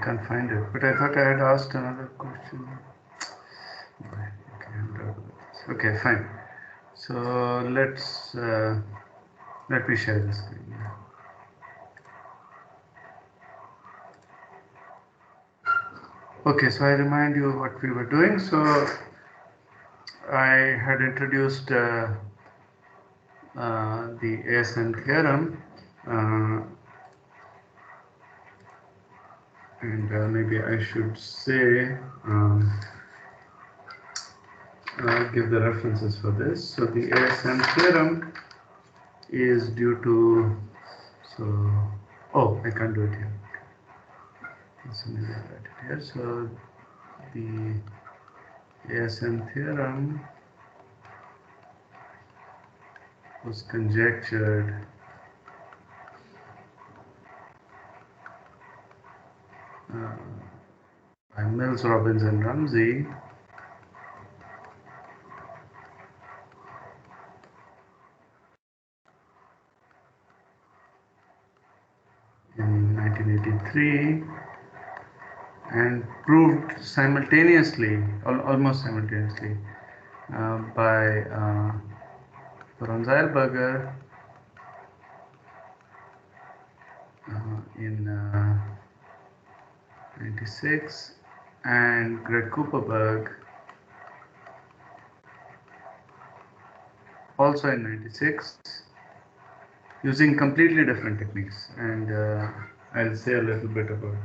can't find it, but I thought I had asked another question. Okay, fine. So let me share the screen. Okay, so I remind you what we were doing. So I had introduced the ASM theorem, and maybe I should say give the references for this. So the ASM theorem is due to, I can't do it here. So maybe I'll write it here. So the ASM theorem was conjectured by Mills, Robbins, and Rumsey in 1983 and proved simultaneously, almost simultaneously, by von Zeilberger in 96 and Greg Kuperberg also in 96, using completely different techniques, and I'll say a little bit about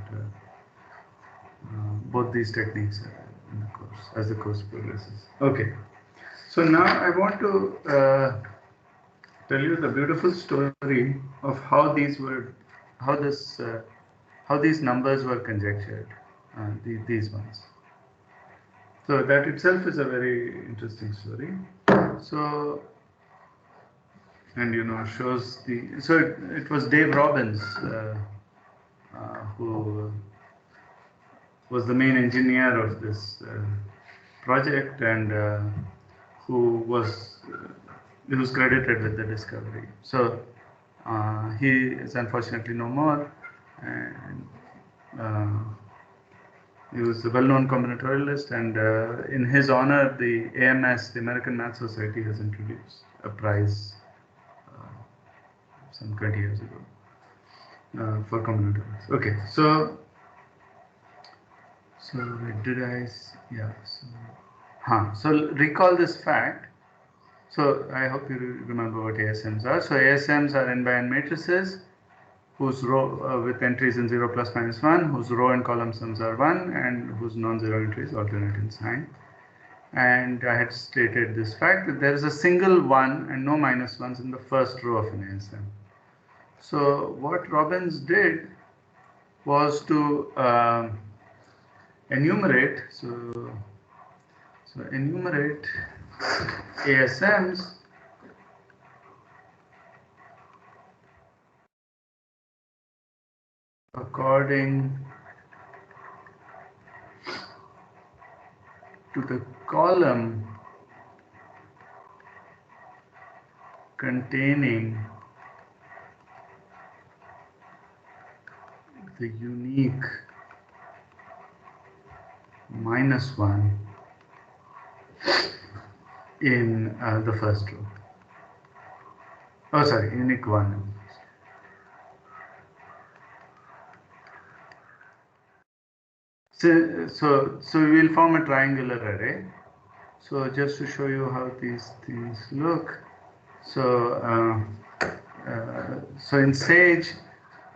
both these techniques in the course as the course progresses. Okay, so now I want to tell you the beautiful story of how these numbers were conjectured, these ones. So that itself is a very interesting story. So, and shows the, so it was Dave Robbins who was the main engineer of this project, and who was credited with the discovery. So he is unfortunately no more, and he was a well-known combinatorialist, and in his honor, the AMS, the American Math Society, has introduced a prize some 20 years ago for combinatorials. Okay, so where did I? Yeah. So recall this fact. So I hope you remember what ASMs are. So ASMs are n by n matrices whose row with entries in 0, plus, minus 1, whose row and column sums are 1, and whose non-zero entries alternate in sign. And I had stated this fact that there is a single 1 and no minus 1s in the first row of an ASM. So what Robbins did was to enumerate. So enumerate ASMs according to the column containing the unique minus 1 in the first row. Oh, sorry, unique 1. So we will form a triangular array. So just to show you how these things look. So so in Sage,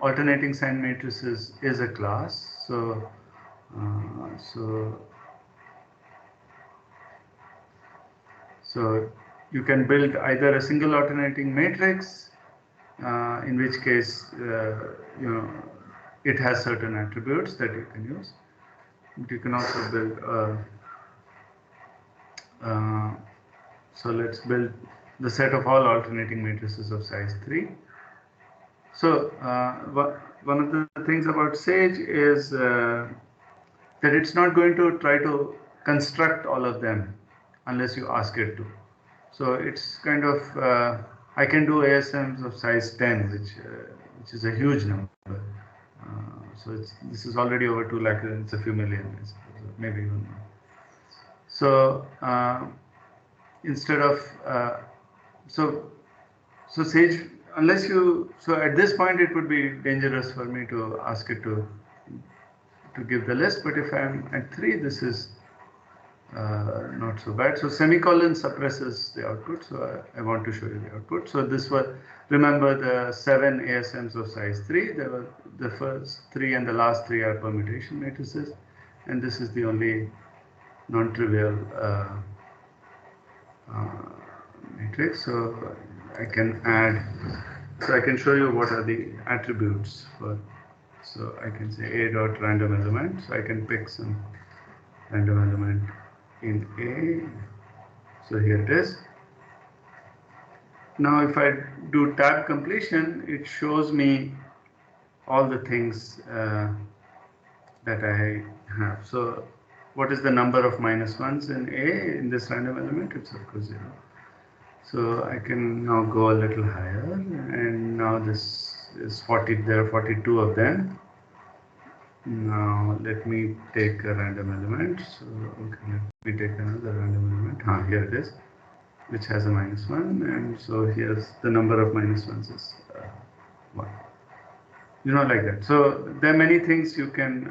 alternating sign matrices is a class. So you can build either a single alternating matrix, in which case it has certain attributes that you can use. But you can also build so let's build the set of all alternating matrices of size 3. So one of the things about Sage is that it's not going to try to construct all of them unless you ask it to. So it's kind of I can do ASMs of size 10, which is a huge number. So this is already over 2 lakh. It's a few million, I suppose, maybe even more. So instead of so Sage, unless you, so at this point it would be dangerous for me to ask it to give the list, but if I'm at 3, this is not so bad. So semicolon suppresses the output, so I want to show you the output. So this was, remember the 7 ASMs of size 3, there were the first 3 and the last 3 are permutation matrices, and this is the only non-trivial matrix. So I can add, so I can show you what are the attributes for, so I can say a dot random element, so I can pick some random element in A. So here it is. Now if I do tab completion, it shows me all the things that I have. So what is the number of -1s in A in this random element? It's of course 0. So I can now go a little higher, and now this is 40, there are 42 of them. Now let me take a random element. So okay, let me take another random element. Here it is, which has a -1, and so here's the number of -1s is 1. You know, like that. So there are many things you can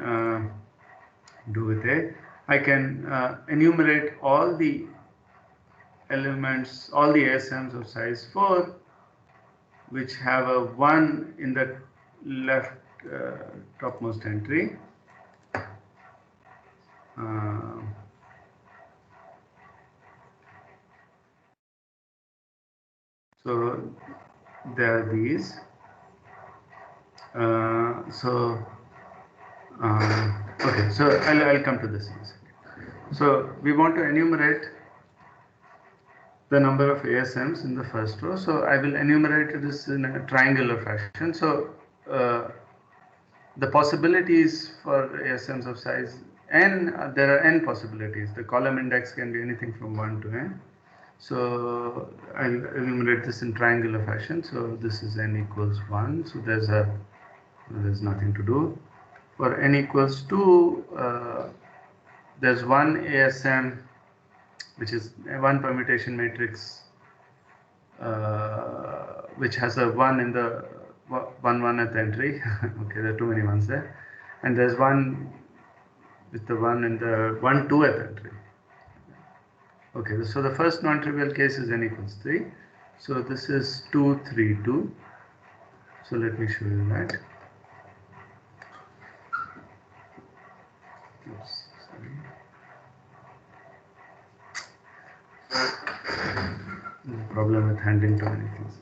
do with A. I can enumerate all the elements, all the ASMs of size 4, which have a 1 in the left topmost entry. So there are these. Okay, so I'll come to this in a second. So we want to enumerate the number of ASMs in the first row. So I will enumerate this in a triangular fashion. So the possibilities for ASMs of size n, there are n possibilities. The column index can be anything from 1 to n. So I'll enumerate this in triangular fashion. So this is n equals 1. So there's nothing to do. For n equals 2, there's one ASM, which is one permutation matrix, which has a 1 in the 1th entry. Okay, there are too many ones there. And there's one with the 1 in the 2th entry. Okay, so the first non-trivial case is n equals 3. So this is 2, 3, 2. So let me show you that. Oops, sorry. There's a problem with handling too many things.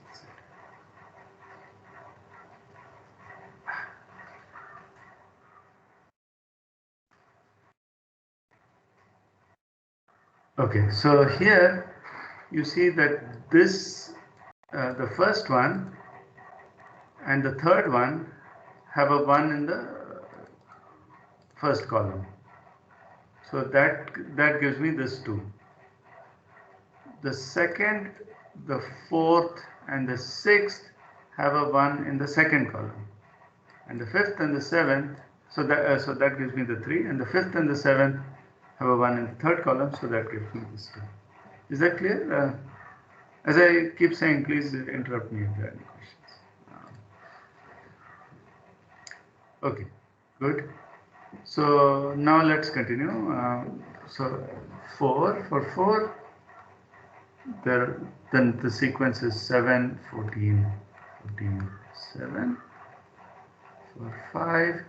Okay, so here you see that this, the first one and the third one have a 1 in the first column. So that gives me this 2. The second, the fourth and the 6th have a 1 in the second column. And the 5th and the 7th, so that gives me the 3, and the 5th and the 7th have a 1 in the third column, so that gives me this 2. Is that clear? As I keep saying, please interrupt me if there are any questions. Okay, good. So now let's continue. So 4, for 4, then the sequence is 7, 14, 14, 7. For 5,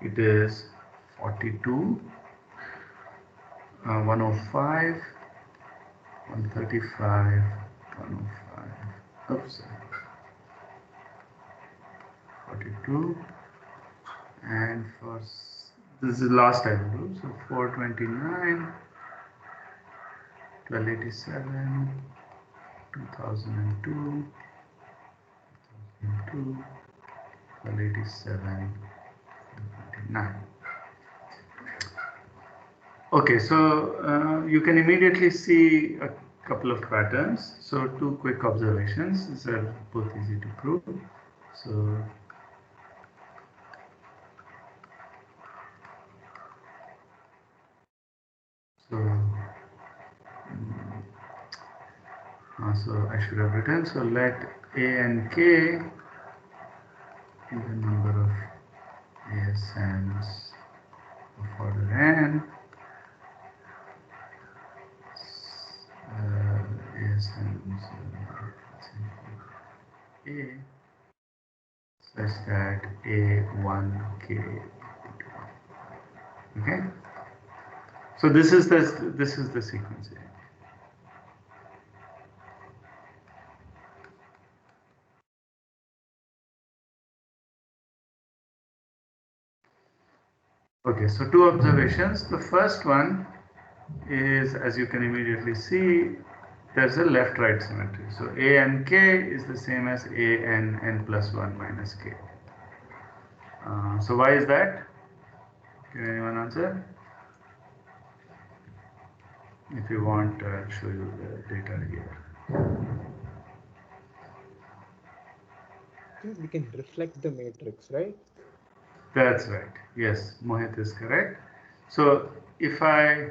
it is 42, 105, 135, 105. Oops, 42. And for this is the last I will do. So 429, 1287, 2002, 1287, 29. Okay, so you can immediately see a couple of patterns. So 2 quick observations. These are both easy to prove. So So I should have written, so let A and K be the number of ASMs of order n, ASMs A such that A1K. Okay, so this is the sequence here. Okay, so two observations. The first one is, as you can immediately see, there's a left-right symmetry. So A and K is the same as A and n plus 1 minus K. So why is that? Can anyone answer? If you want, I'll show you the data here. We can reflect the matrix, right? That's right. Yes, Mohit is correct. So if I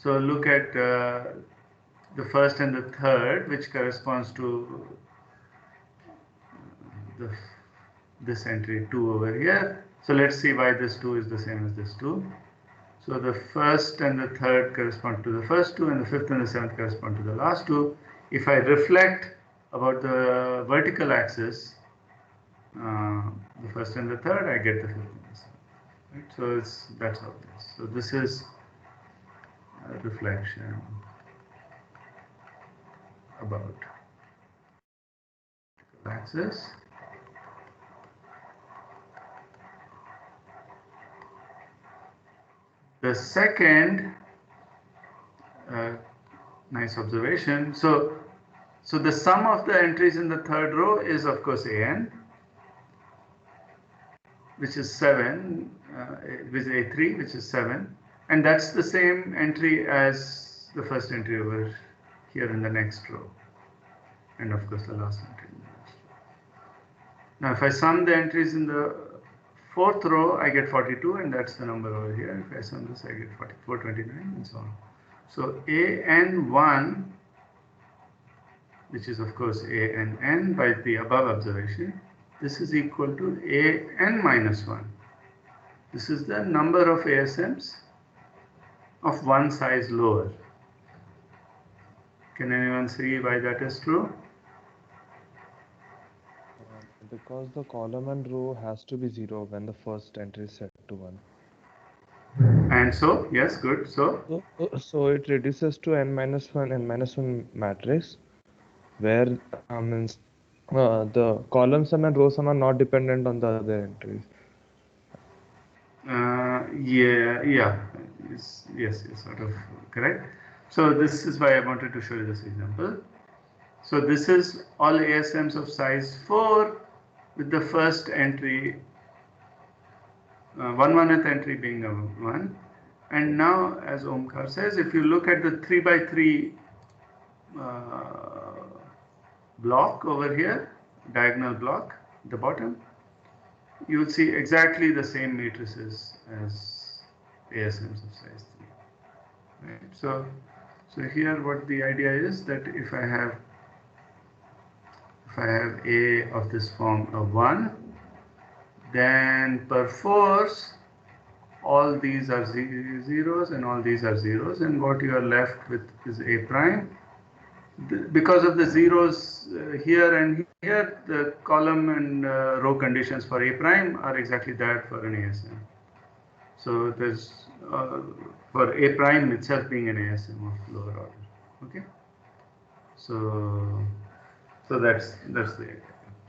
look at the first and the third, which corresponds to this entry 2 over here. So let's see why this 2 is the same as this 2. So the first and the third correspond to the first 2, and the fifth and the seventh correspond to the last 2. If I reflect about the vertical axis, the first and the third, I get the fifth and the seventh. Right? So that's how it is. So this is a reflection about vertical axis. The second nice observation. So the sum of the entries in the third row is of course an, which is 7, with a3, which is 7, and that's the same entry as the first entry over here in the next row, and of course the last entry in the next row. Now if I sum the entries in the fourth row, I get 42, and that's the number over here. If I sum this, I get 44, 29, and so on. So an1, which is of course an by the above observation, this is equal to an minus 1. This is the number of ASMs of one size lower. Can anyone see why that is true? Because the column and row has to be 0 when the first entry is set to 1. And so, yes, good. So it reduces to n minus 1 matrix, where the column sum and row sum are not dependent on the other entries. Yes, sort of correct. So this is why I wanted to show you this example. So this is all ASMs of size 4 with the first entry, 1/1th entry being a 1. And now, as Omkar says, if you look at the 3 by 3 block over here, diagonal block at the bottom, you will see exactly the same matrices as ASMs of size 3. Right? So here what the idea is that if I have A of this form of 1, then perforce all these are zeros and all these are zeros, and what you are left with is A prime. Because of the zeros here and here, the column and row conditions for A prime are exactly that for an ASM. So there's for A prime itself being an ASM of lower order. Okay. So that's the idea.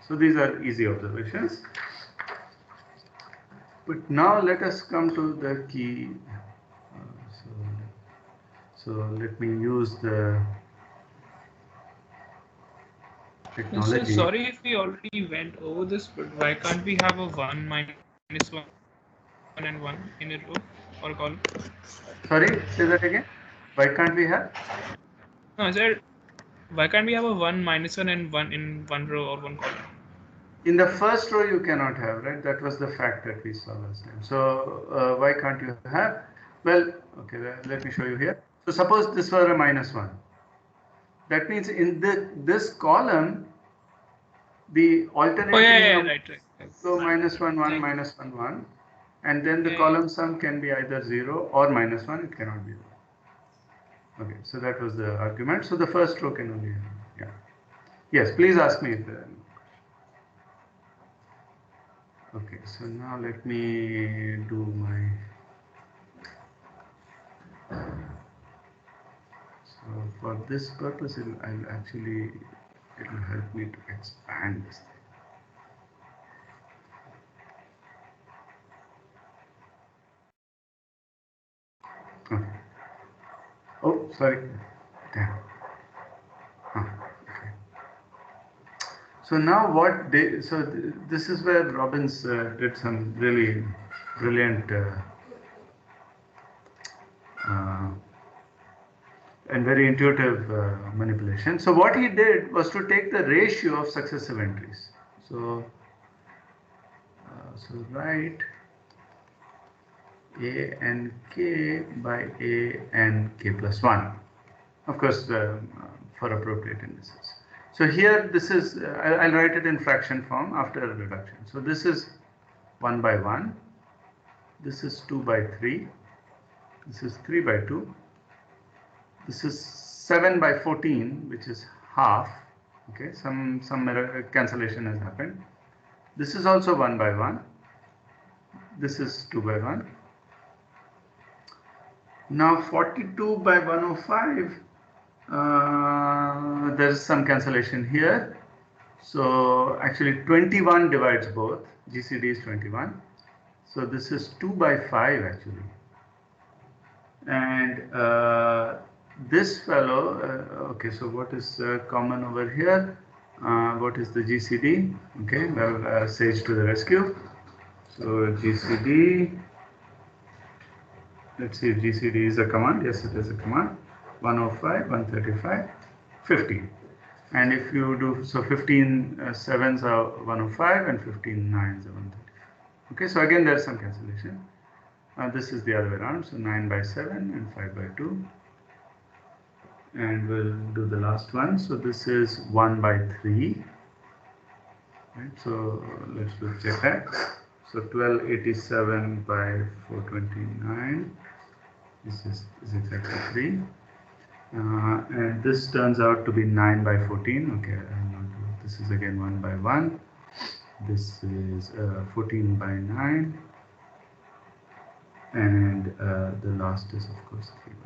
So these are easy observations. But now let us come to the key. So let me use the technology. So sorry if we already went over this, but why can't we have a 1 minus 1 and 1 in a row or column? Sorry, say that again. Why can't we have? No, I said, why can't we have a 1 minus 1 and 1 in one row or one column? In the first row, you cannot have, right? That was the fact that we saw last time. So why can't you have? Well, okay, let me show you here. So suppose this were a minus 1. that means in this column, the alternating Oh yeah, number right. so minus 1, 1, Like, minus 1, 1. And then the Yeah, column sum can be either 0 or minus 1. It cannot be 0. Okay, so that was the argument. So the first row can only have, yeah. Yes, please ask me if there are any. Okay, so now let me do my. So for this purpose, I'll actually, it will help me to expand this thing. Okay. Oh, sorry. Damn. Okay. So now what they, so this is where Robbins did some really brilliant and very intuitive manipulation. So what he did was to take the ratio of successive entries. So, so write a and k by a and k plus 1. Of course, for appropriate indices. So here this is, I'll write it in fraction form after reduction. So this is 1 by 1. This is 2 by 3. This is 3 by 2. This is 7 by 14, which is half. Okay, some cancellation has happened. This is also 1 by 1. This is 2 by 1. Now 42 by 105, there is some cancellation here. So actually 21 divides both. GCD is 21. So this is 2 by 5 actually. And this fellow, okay, so what is common over here? What is the GCD? Okay, well, Sage to the rescue. So GCD, let's see if GCD is a command. Yes, it is a command. 105, 135, 15. And if you do, so 15 sevens are 105 and 15 nines are 135. Okay, so again there's some cancellation. This is the other way around, so 9 by 7 and 5 by 2. And we'll do the last one. So this is 1 by 3. Right, so let's check that. So 1287 by 429 is exactly 3. And this turns out to be 9 by 14. Okay, this is again 1 by 1. This is 14 by 9. And the last is, of course, 3 by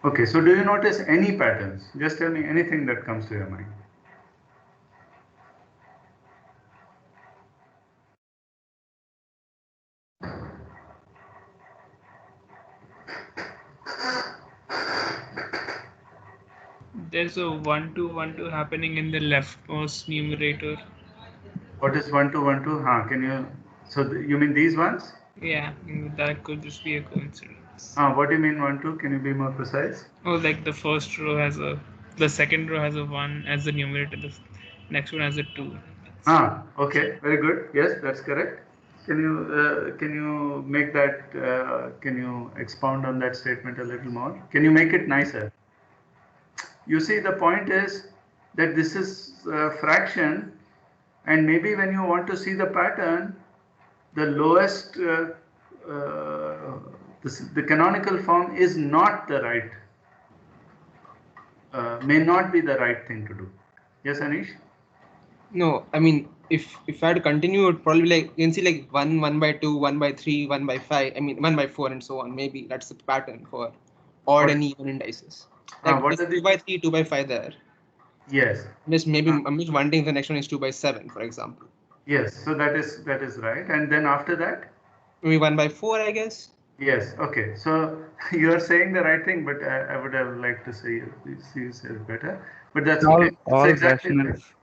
1. Okay, so do you notice any patterns? Just tell me anything that comes to your mind. there's a 1 2 1 2 happening in the leftmost numerator. What is 1 2 1 2? Can you? So you mean these ones? Yeah, that could just be a coincidence. What do you mean 1 2? Can you be more precise? Oh, like the first row has the second row has a 1 as the numerator. The next one has a 2. Okay, very good. Yes, that's correct. Can you make that? Can you expound on that statement a little more? Can you make it nicer? You see, the point is that this is a fraction, and maybe when you want to see the pattern, the lowest, the canonical form is not the right, may not be the right thing to do. Yes, Anish? No, I mean, if I had to continue, it would probably be like, you can see like 1 by 2, 1 by 3, 1 by 5, I mean 1 by 4 and so on. Maybe that's the pattern for odd and even indices. Like What are 2 by 3, 2 by 5 there. Yes. Maybe I'm just wondering if the next one is 2 by 7, for example. Yes, so that is right. And then after that? Maybe 1 by 4, I guess. Yes, okay. So you are saying the right thing, but I would have liked to see you say it better. But that's all, okay. all It's exactly rationals.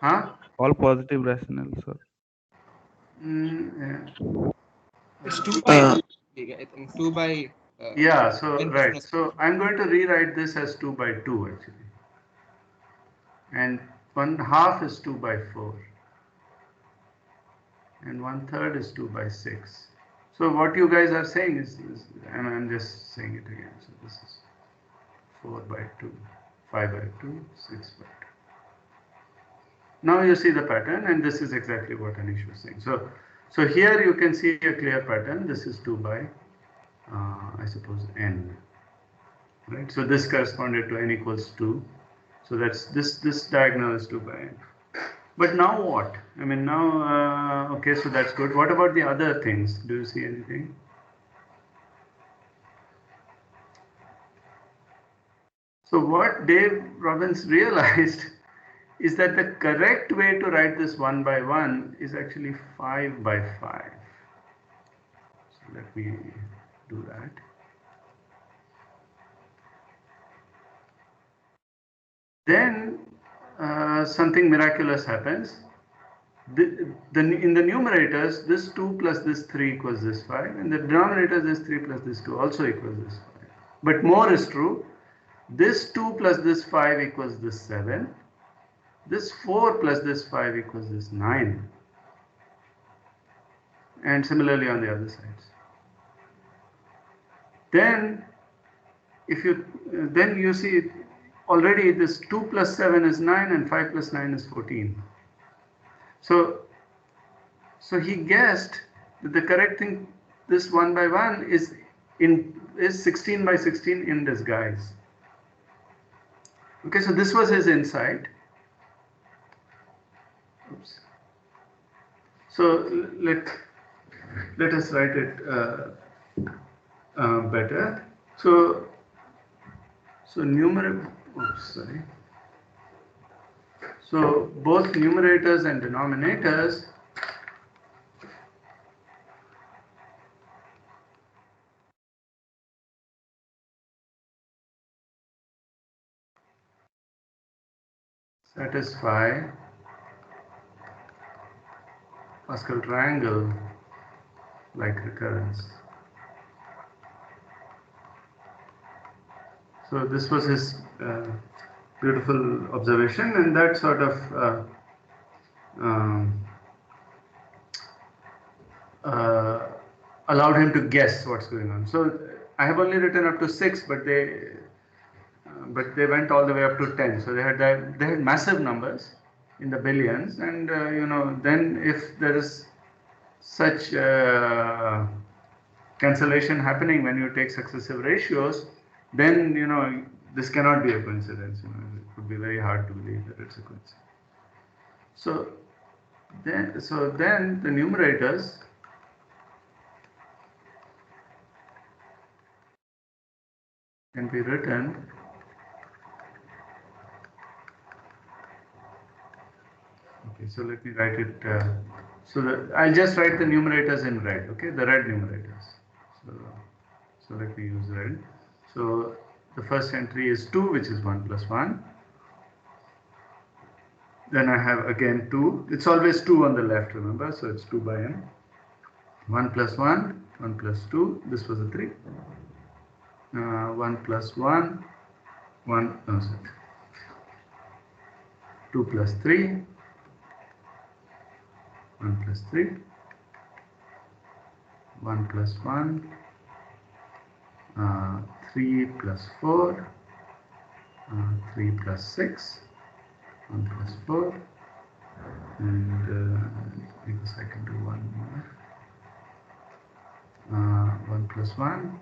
right. All positive rationals, sir. Yeah. It's 2 by, I think 2 by. Yeah, so right. So I'm going to rewrite this as 2 by 2 actually. And 1/2 is 2 by 4. And 1/3 is 2 by 6. So what you guys are saying is I'm just saying it again. So this is 4 by 2, 5 by 2, 6 by 2. Now you see the pattern, and this is exactly what Anish was saying. So here you can see a clear pattern. This is 2 by, I suppose, n. Right? So this corresponded to n equals 2. So that's this diagonal is 2 by n. But now what? I mean, now, okay, so that's good. What about the other things? Do you see anything? So what Dave Robbins realized is that the correct way to write this 1 by 1 is actually 5 by 5. So let me do that. Then something miraculous happens. In the numerators, this 2 plus this 3 equals this 5, and the denominators, this 3 plus this 2 also equals this 5. But more is true. This 2 plus this 5 equals this 7. This 4 plus this 5 equals this 9. And similarly on the other sides. Then, then you see already this 2 plus 7 is 9 and 5 plus 9 is 14. So he guessed that the correct thing, this 1 by 1 is 16 by 16 in disguise. Okay, so this was his insight. Oops. So let us write it better. So So both numerators and denominators satisfy Pascal triangle like recurrence. So this was his beautiful observation, and that sort of allowed him to guess what's going on. So I have only written up to 6, but they went all the way up to 10. So they had massive numbers in the billions, and then if there is such cancellation happening when you take successive ratios, then this cannot be a coincidence. It would be very hard to believe that it's a coincidence. So then the numerators can be written okay. So let me write it. I'll just write the numerators in red. Okay, the red numerators. So let me use red. So the first entry is 2, which is 1 plus 1. Then I have again 2. It's always 2 on the left, remember? So it's 2 by n. 1 plus 1, 1 plus 2. This was a 3. 1 plus 1, 2 plus 3, 1 plus 3, 1 plus 1, 3 plus 4, 3 plus 6, 1 plus 4, and I guess I can do one more. 1 plus 1,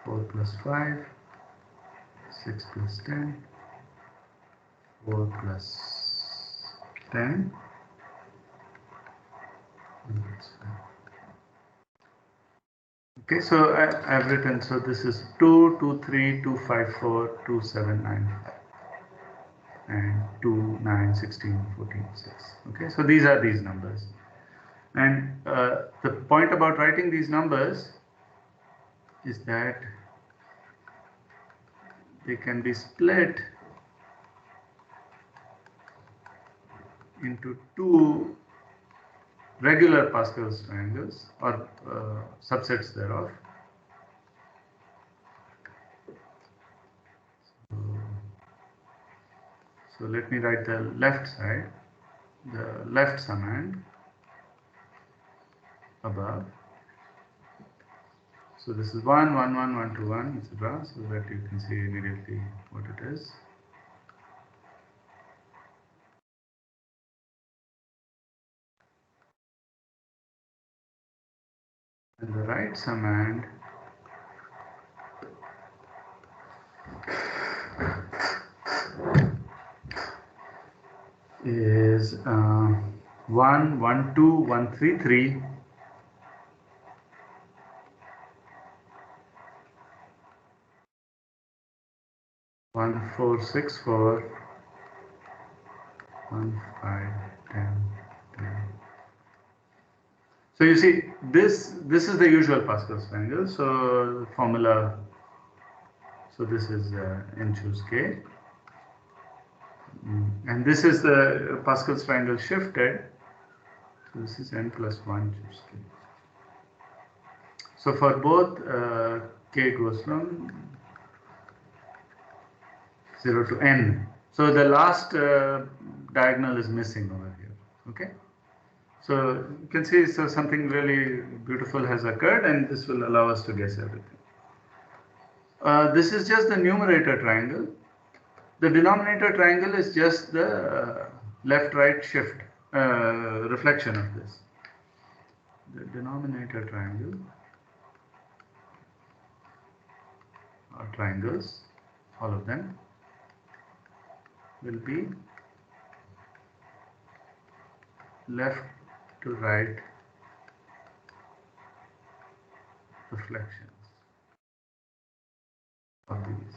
4 plus 5, 6 plus 10, 4 plus 10, and that's 5. Okay, so I've written, so this is 2, 2, 3, 2, 5, 4, 2, 7, 9, 5, and 2, 9, 16, 14, 6. Okay, so these are these numbers. And the point about writing these numbers is that they can be split into 2 regular Pascal's triangles or subsets thereof. So let me write the left side, the left summand above. So this is 1, 1, 1, 1, 2, 1, etc. So that you can see immediately what it is. And the right summand is 1, 1, 2, 1, 3, 3. 1, 4, 6, 4. 1, 5, 10, 10. So you see, this is the usual Pascal's triangle. So the formula. So this is n choose k, and this is the Pascal's triangle shifted. So this is n plus 1 choose k. So for both k goes from 0 to n. So the last diagonal is missing over here. Okay. So you can see, so something really beautiful has occurred, and this will allow us to guess everything. This is just the numerator triangle. The denominator triangle is just the left-right shift reflection of this. The denominator triangle or triangles, all of them, will be left to right reflections of these.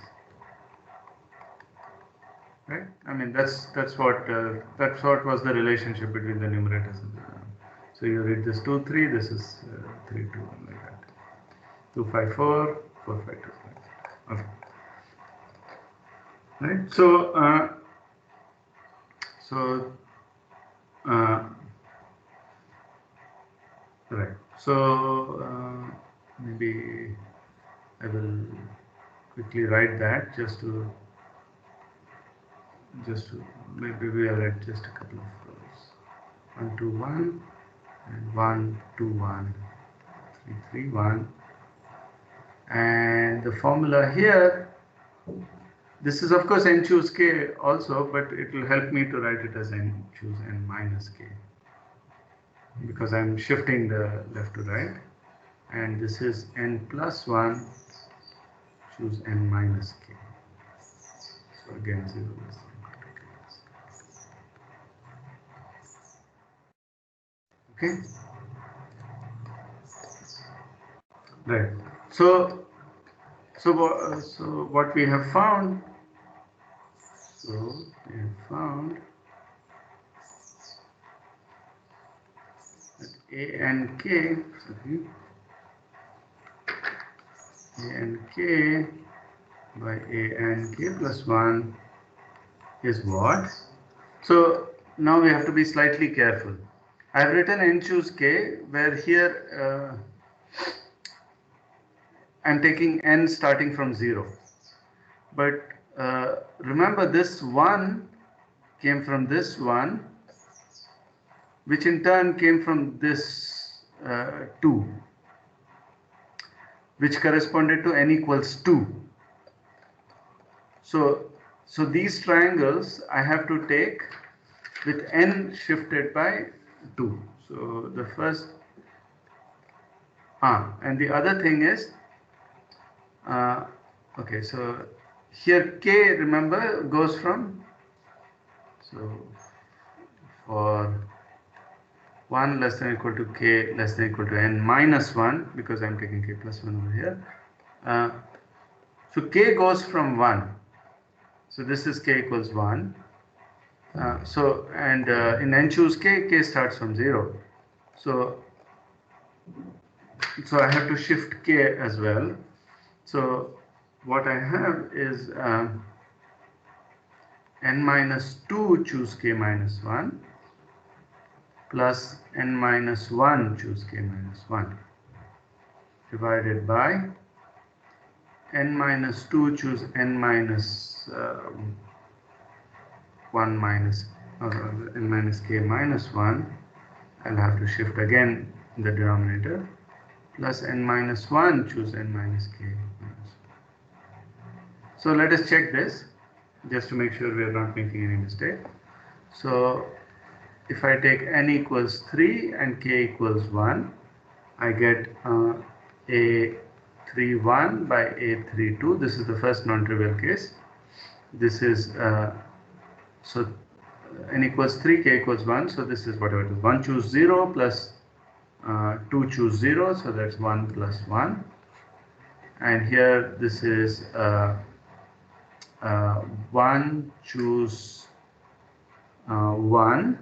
Right? I mean, that's what was the relationship between the numerators and the denominator. So you read this 2, 3. This is 3, 2, 1, like that. 2, 5, 4, 4, 5, 2. Okay. Right. So right. So maybe I will quickly write that just to maybe we are at just a couple of rows. 1, 2, 1, and 1, 2, 1, 3, 3, 1, and the formula here. This is of course n choose k also, but it will help me to write it as n choose n minus k, because I'm shifting the left to right, and this is n plus 1 choose n minus k. So again 0 less than equal to k. Okay. Right. So what we have found. So we have found that a and k, a and k by a and k plus 1 is what? So now we have to be slightly careful. I have written n choose k, where here I'm taking n starting from 0. But remember, this 1 came from this 1, which in turn came from this 2, which corresponded to n equals 2. So these triangles I have to take with n shifted by 2. So the first, and the other thing is, okay, so here k, remember, goes from, so for 1 less than or equal to k less than or equal to n minus 1, because I'm taking k plus 1 over here. So k goes from 1. So this is k equals 1. In n choose k, k starts from 0. So I have to shift k as well. So what I have is n minus 2 choose k minus 1 plus n minus 1 choose k minus 1 divided by n minus 2 choose n minus 1 minus n minus k minus 1. I'll have to shift again in the denominator, plus n minus 1, choose n minus k. So let us check this just to make sure we are not making any mistake. So if I take n equals 3 and k equals 1, I get a31 by a32. This is the first non-trivial case. This is so n equals 3, k equals 1. So this is whatever it is. 1 choose 0 plus 2 choose 0. So that's 1 plus 1. And here this is 1 choose 1.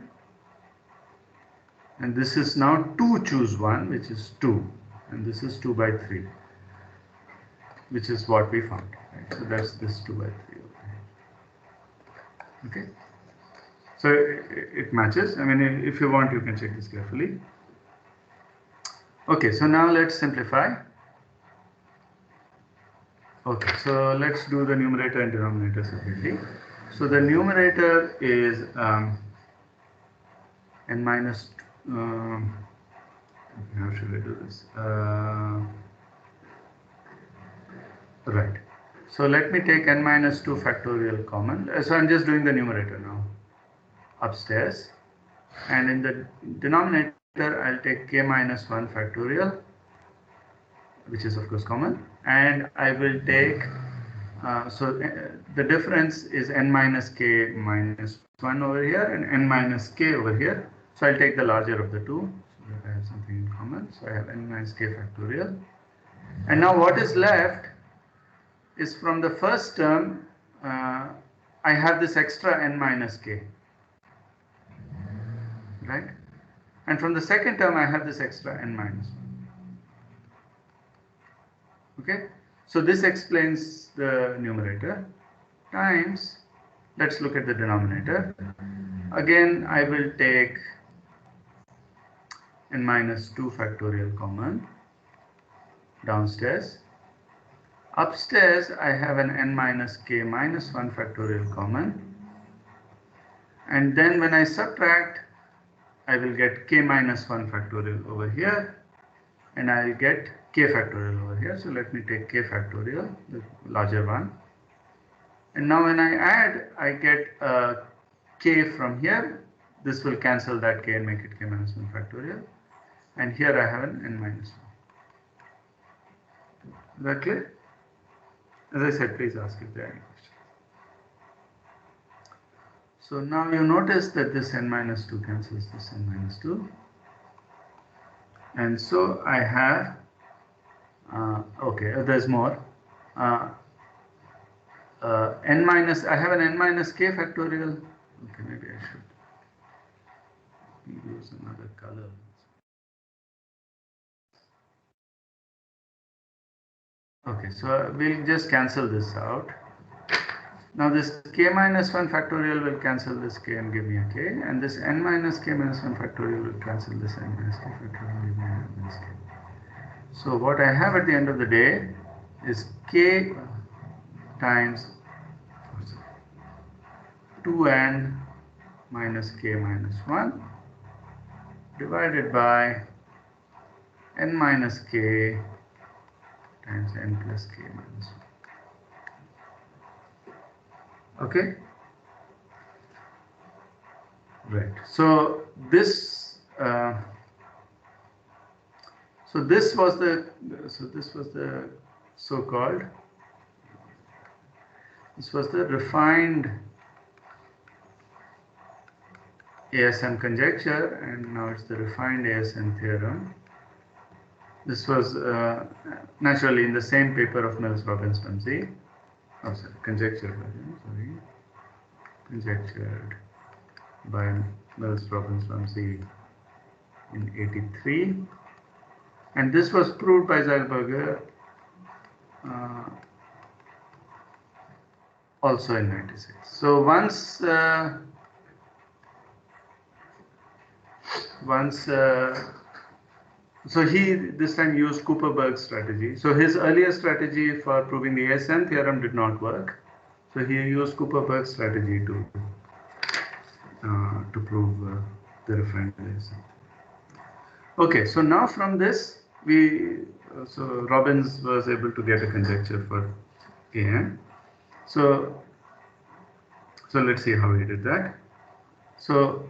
And this is now 2 choose 1, which is 2. And this is 2 by 3, which is what we found. Right? So that's this 2 by 3. Okay. So it matches. I mean, if you want, you can check this carefully. Okay, so now let's simplify. Okay, so let's do the numerator and denominator separately. So the numerator is n minus, how should I do this? Right. So let me take n minus 2 factorial common. So I'm just doing the numerator now upstairs. And in the denominator, I'll take k minus 1 factorial, which is of course common. And I will take, the difference is n minus k minus 1 over here and n minus k over here. So I'll take the larger of the two so that I have something in common. So I have n minus k factorial. And now what is left is from the first term, I have this extra n minus k, right? And from the second term, I have this extra n minus 1. Okay, so this explains the numerator times, let's look at the denominator. Again, I will take n minus 2 factorial common downstairs. Upstairs, I have an n minus k minus 1 factorial common. And then when I subtract, I will get k minus 1 factorial over here. And I will get k factorial over here. So let me take k factorial, the larger one. And now when I add, I get k from here. This will cancel that k and make it k minus 1 factorial. And here I have an n minus 1. Is that clear? As I said, please ask if there are any questions. So now you notice that this n minus 2 cancels this n minus 2. And so I have, okay, there's more. I have an n minus k factorial. Okay, maybe I should use another color. Okay, so we'll just cancel this out. Now this k minus 1 factorial will cancel this k and give me a k, and this n minus k minus 1 factorial will cancel this n minus k factorial and give me n minus k. So what I have at the end of the day is k times 2n minus k minus 1 divided by n minus k times n plus k minus 1. Okay? Right. So this was the so-called, this was the refined ASM conjecture, and now it's the refined ASM theorem. This was naturally in the same paper of Mills-Robbins-Rumsey. Oh, sorry, conjectured by Mills-Robbins-Rumsey in 83, and this was proved by Zeilberger also in 96. So once so he this time used Kuperberg's strategy. So his earlier strategy for proving the ASM theorem did not work. So he used Kuperberg's strategy to prove the refined ASM. Okay, so now from this so Robbins was able to get a conjecture for an. So let's see how he did that. So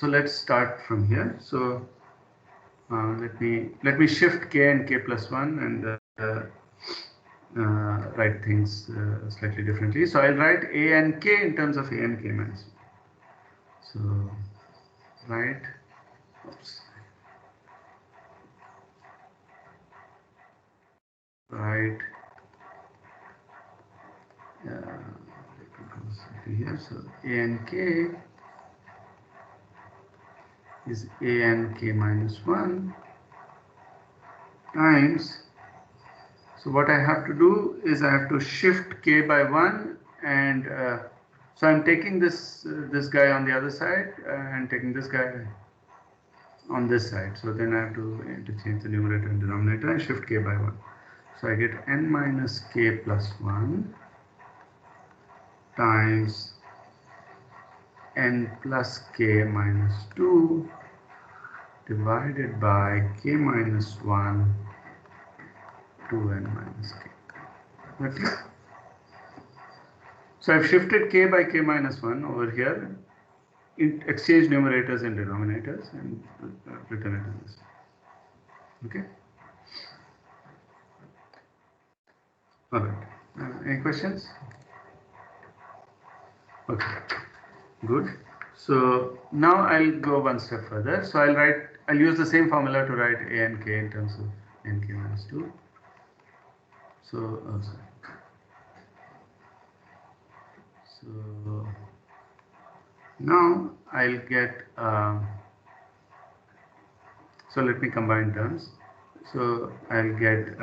let's start from here. So let me shift k and k plus 1 and write things slightly differently. So I'll write a and k in terms of a and k minus 1. So write. Oops. Right. Here, so a and k is a and k minus 1 times. So what I have to do is I have to shift k by 1, and so I'm taking this guy on the other side and taking this guy on this side. So then I have to interchange the numerator and denominator and shift k by 1. So I get n minus k plus 1 times n plus k minus 2 divided by k minus 1 2n minus k. Okay. So I've shifted k by k minus 1 over here, exchange numerators and denominators, and written it in this. Okay. All right. Any questions? Okay. Good. So now I'll go one step further. So I'll use the same formula to write a and k in terms of n k minus 2. So, so now I'll get, so let me combine terms. So I'll get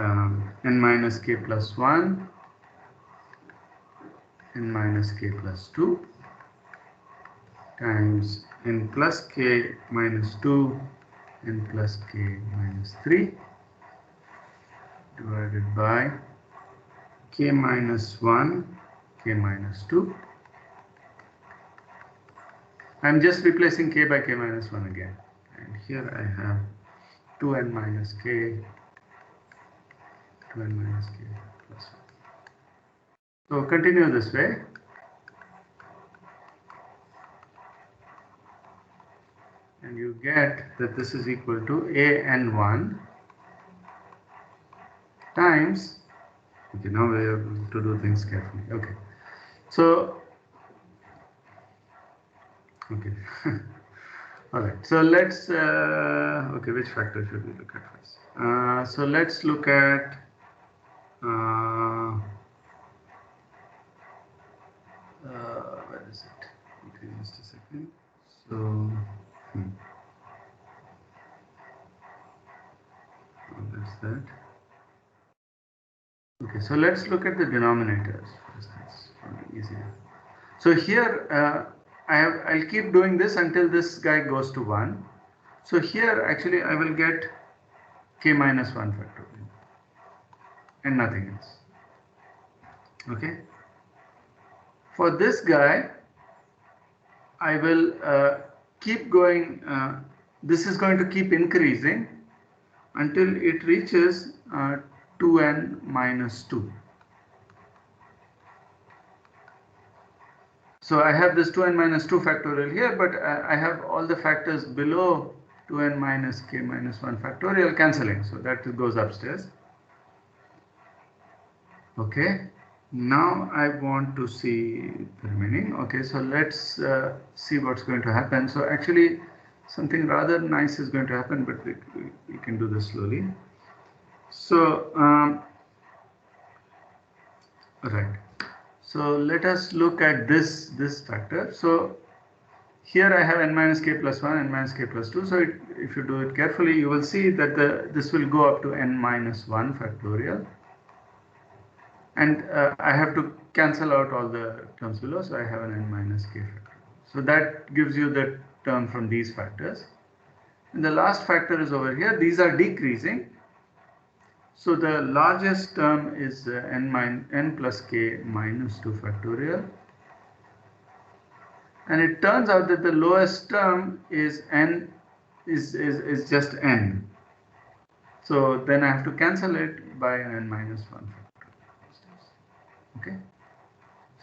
n minus k plus 1, n minus k plus 2 times n plus k minus 2, n plus k minus 3 divided by k minus 1, k minus 2. I'm just replacing k by k minus 1 again. And here I have 2n minus k, 2n minus k plus 1. So continue this way. And you get that this is equal to an1 times, okay, now we have to do things carefully. Okay, so, okay, all right, so let's, okay, which factor should we look at first? So let's look at, where is it? Okay, just a second. So, that's that. Okay, so let's look at the denominators. That's probably easier. So here I'll keep doing this until this guy goes to 1. So here actually I will get k minus 1 factorial and nothing else. Okay. For this guy, I will keep going. This is going to keep increasing until it reaches 2n minus 2. So I have this 2n minus 2 factorial here, but I have all the factors below 2n minus k minus 1 factorial cancelling. So that goes upstairs. Okay. Now I want to see the remaining. Okay, so let's see what's going to happen. So actually something rather nice is going to happen, but we can do this slowly. So, right. So let us look at this factor. So here I have n minus k plus 1, n minus k plus 2. So if you do it carefully, you will see that this will go up to n minus 1 factorial. And I have to cancel out all the terms below, so I have an n minus k factor. So that gives you the term from these factors. And the last factor is over here. These are decreasing. So the largest term is n plus k minus 2 factorial. And it turns out that the lowest term is n is just n. So then I have to cancel it by an n minus 1 factor. Okay.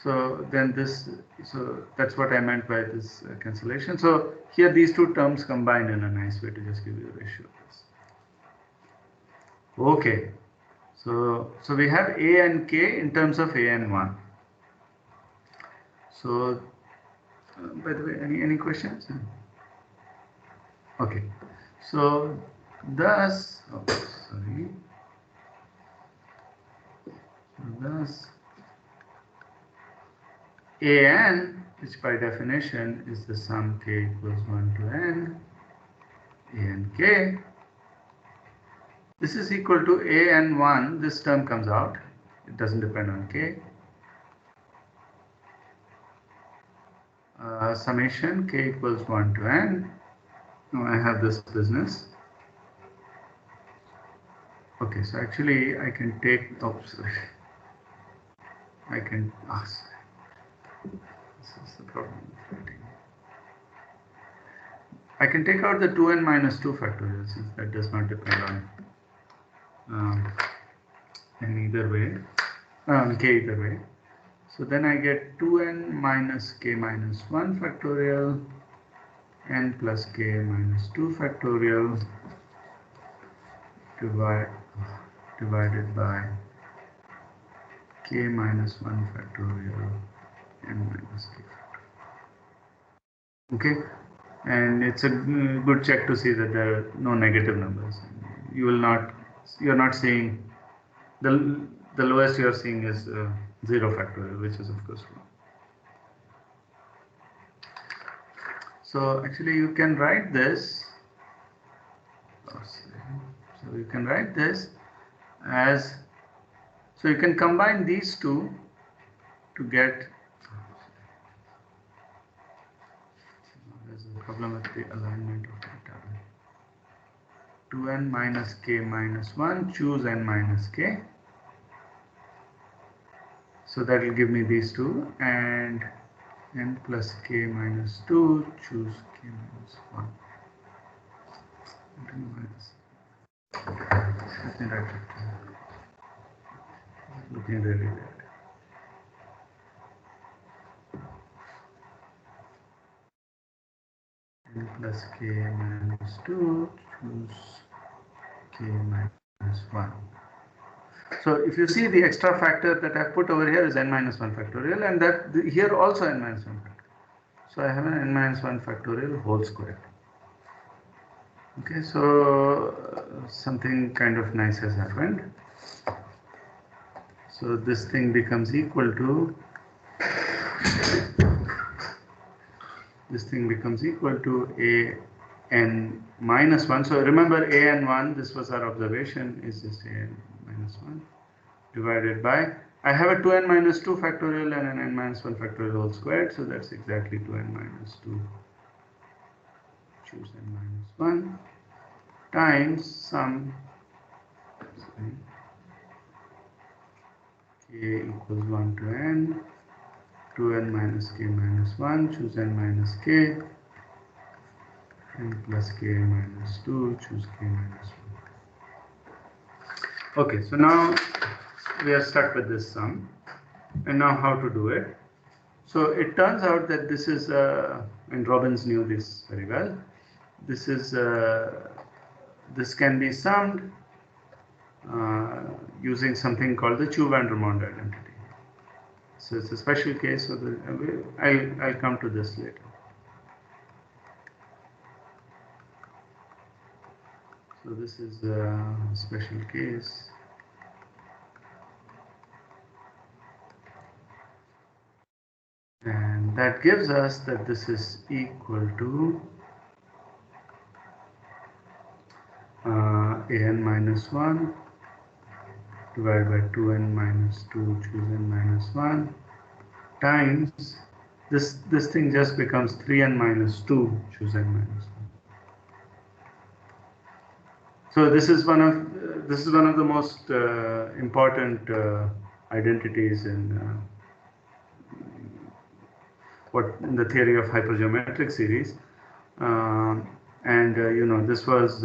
So then this, so that's what I meant by this cancellation. So here these two terms combine in a nice way to just give you a ratio of this. Okay. So we have a and k in terms of a and 1. So by the way, any questions? Okay. So thus, oh, sorry. Thus an, which by definition is the sum k equals 1 to n, a and k, this is equal to a and 1, this term comes out, it doesn't depend on k, summation k equals 1 to n. Now I have this business. Okay, so actually I can take, oops, sorry. I can, this is the problem with writing. I can take out the 2n minus 2 factorial since that does not depend on in either way, k either way. So then I get 2n minus k minus 1 factorial n plus k minus 2 factorial divided by k minus 1 factorial n minus k factorial. Okay, and it's a good check to see that there are no negative numbers. You're not seeing the lowest you're seeing is 0 factorial, which is of course wrong. So actually you can write this. So you can write this as, so you can combine these two to get, there's a problem with the alignment of the tablet. 2n minus k minus 1, choose n minus k. So that will give me these two, and n plus k minus 2, choose k minus 1. I don't know why this. Let me write it. Looking really bad. N plus k minus 2, choose k minus 1. So if you see, the extra factor that I put over here is n minus 1 factorial, and that here also n minus 1 factorial. So I have an n minus 1 factorial whole squared. Okay, so something kind of nice has happened. So this thing becomes equal to, a n minus 1. So remember, a n 1, this was our observation, is just a n minus 1 divided by, I have a 2n minus 2 factorial and an n minus 1 factorial whole squared. So that's exactly 2n minus 2, choose n minus 1, times sum k equals 1 to n, 2n minus k minus 1, choose n minus k, n plus k minus 2, choose k minus 1. Okay, so now we are stuck with this sum, and now how to do it. So it turns out that this is, and Robbins knew this very well, this is, this can be summed using something called the Chu-Vandermonde identity. So it's a special case, so I'll come to this later. So this is a special case. And that gives us that this is equal to an minus 1 divided by 2n minus 2, choose n minus 1, times this thing just becomes 3n minus 2, choose n minus 1. So this is one of the most important identities in in the theory of hypergeometric series, and and this was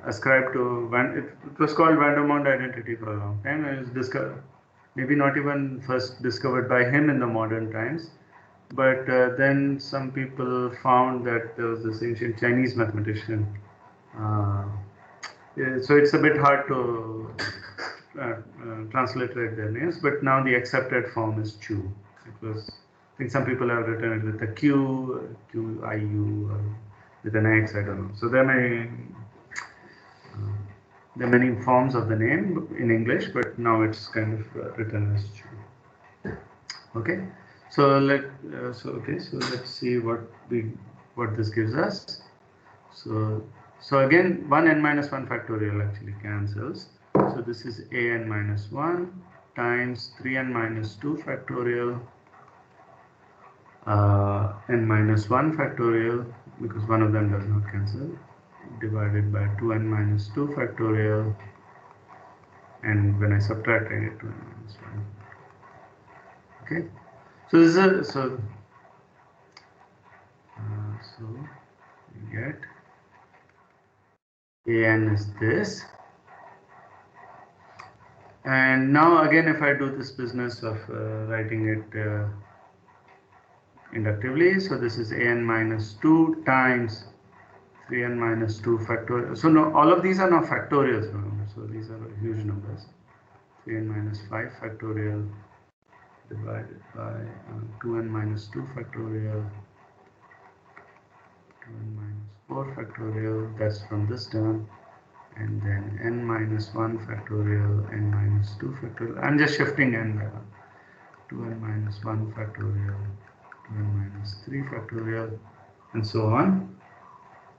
ascribed to it was called Vandermonde identity for a long time, and it was discovered, maybe not even first discovered by him in the modern times, but then some people found that there was this ancient Chinese mathematician. So it's a bit hard to transliterate their names, but now the accepted form is Chu. It was, I think some people have written it with a Q, Q-I-U, with an X, I don't know. So there are many forms of the name in English, but now it's kind of written as Chu. Okay, so let's see what this gives us. So again, 1n minus 1 factorial actually cancels. So this is an minus 1 times 3n minus 2 factorial, n minus 1 factorial, because one of them does not cancel, divided by 2n minus 2 factorial, and when I subtract, I get 2n minus 1. Okay, so this is so you get an is this, and now again, if I do this business of writing it inductively, so this is an minus 2 times 3n minus 2 factorial. So no, all of these are now factorials, remember, so these are huge numbers. 3n minus 5 factorial divided by 2n minus 2 factorial, 2n minus 4 factorial, that's from this term, and then n minus 1 factorial, n minus 2 factorial. I'm just shifting n by 1. 2n minus 1 factorial, 2n minus 3 factorial, and so on.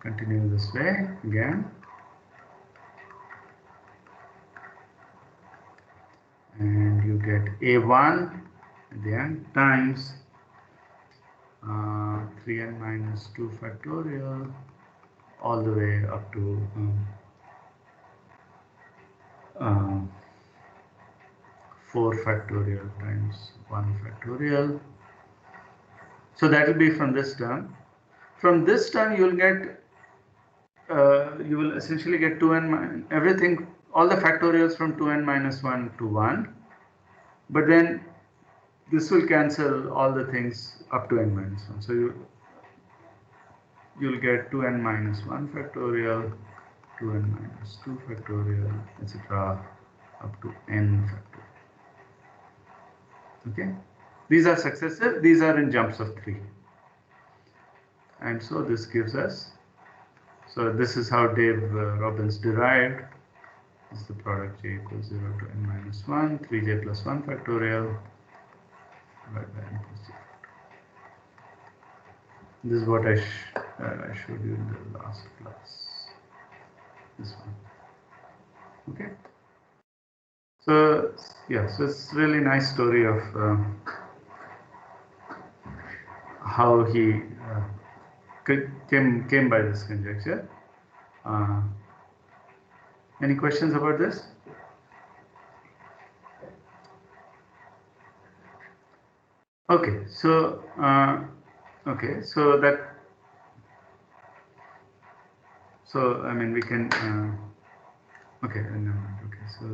Continue this way again. And you get a1 at the end times 3n minus 2 factorial all the way up to 4 factorial times 1 factorial. So that will be from this term. From this term, you will get you will essentially get 2n everything, all the factorials from 2n minus 1 to 1, but then this will cancel all the things up to n minus 1. So you'll get 2n minus 1 factorial, 2n minus 2 factorial, etc. up to n factorial. Okay, these are successive, these are in jumps of 3, and so this gives us, so this is how Dave Robbins derived. This is the product j equals 0 to n minus 1, 3j plus 1 factorial divided by n plus 0. This is what I showed you in the last class. This one. Okay. So yeah, so it's really nice story of how he came by this conjecture. Any questions about this? Okay, so so I mean we can okay, no, okay, so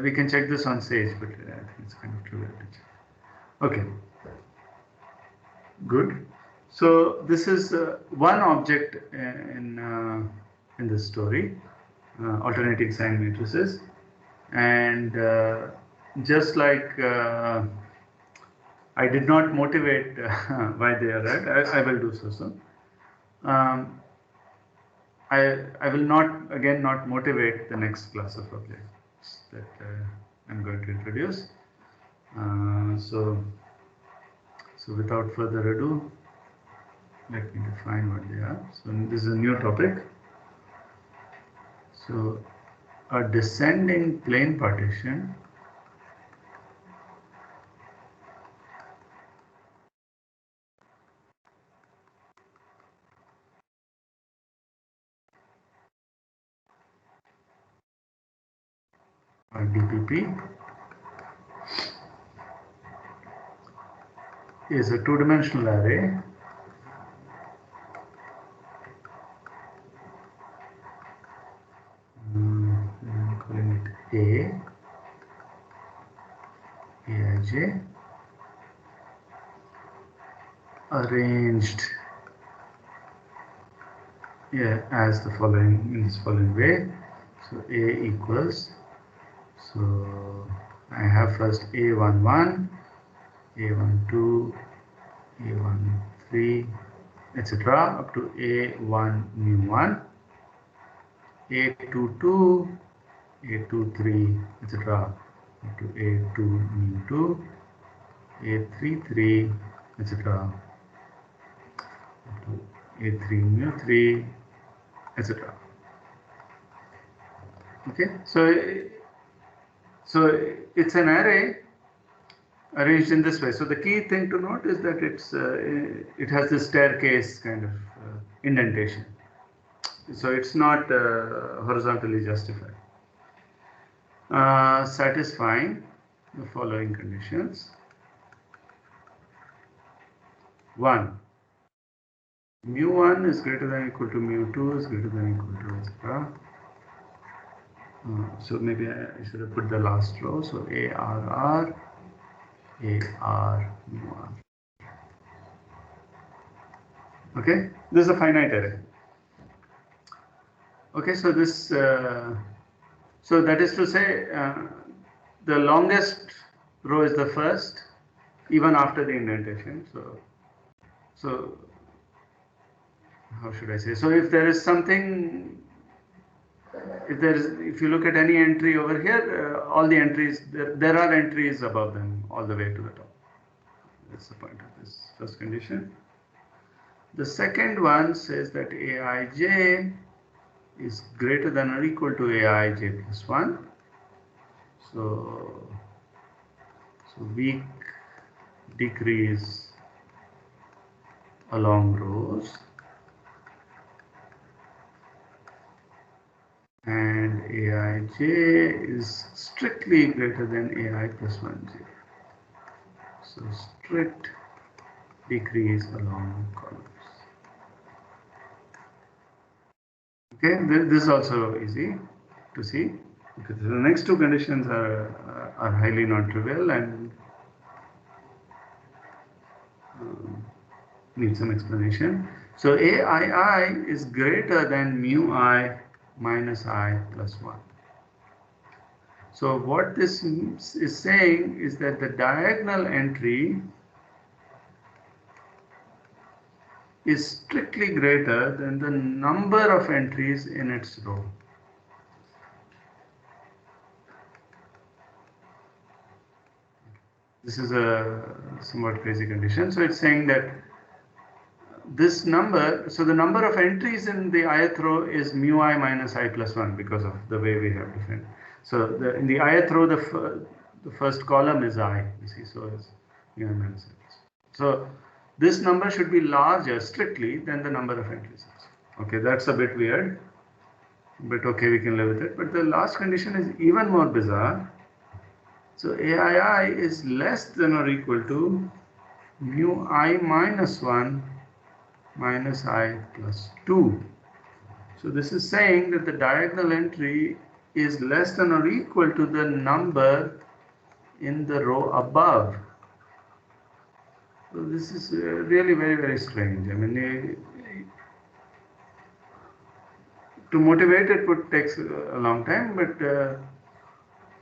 we can check this on Sage, but I think it's kind of trivial to check. Okay, good. So this is one object in this story, alternating sign matrices, and just like I did not motivate why they are right, I will do so soon. I will not motivate the next class of objects that I'm going to introduce. So without further ado, let me define what they are. So this is a new topic. So a descending plane partition or DPP is a two-dimensional array A, Aij arranged as the following, in this following way. So A equals, so I have first A11, A12, A13, etc. up to A1 mu1, A22, A23, etc. up to A2 mu2, A33, etc. up to A3 mu3, etc. Okay, so it's an array arranged in this way. So the key thing to note is that it has this staircase kind of indentation. So it's not horizontally justified. Satisfying the following conditions. 1. Mu1 is greater than or equal to mu2 is greater than or equal to, etc. So maybe I should have put the last row. So ARR, AR, mu R. Okay, this is a finite array. Okay, so this, so that is to say, the longest row is the first, even after the indentation. So how should I say? So if there is something, if you look at any entry over here, all the entries, there are entries above them all the way to the top. That's the point of this first condition. The second one says that Aij is greater than or equal to Aij plus 1. So weak decrease along rows, and Aij is strictly greater than Ai plus 1j. So strict decrease along columns. Okay, this is also easy to see because the next two conditions are highly non-trivial and need some explanation. So Aii is greater than mu I minus I plus 1. So what this is saying is that the diagonal entry is strictly greater than the number of entries in its row. This is a somewhat crazy condition. So it's saying that this number, so the number of entries in the ith row is mu I minus I plus 1 because of the way we have defined. So in the ith row, the first column is I, you see, so it's mu I minus I plus 1. So this number should be larger strictly than the number of entries. Okay, that's a bit weird, but okay, we can live with it. But the last condition is even more bizarre. So Aii is less than or equal to mu I minus 1 minus I plus 2. So this is saying that the diagonal entry is less than or equal to the number in the row above. So this is really very, very strange. I mean, to motivate it would take a long time, but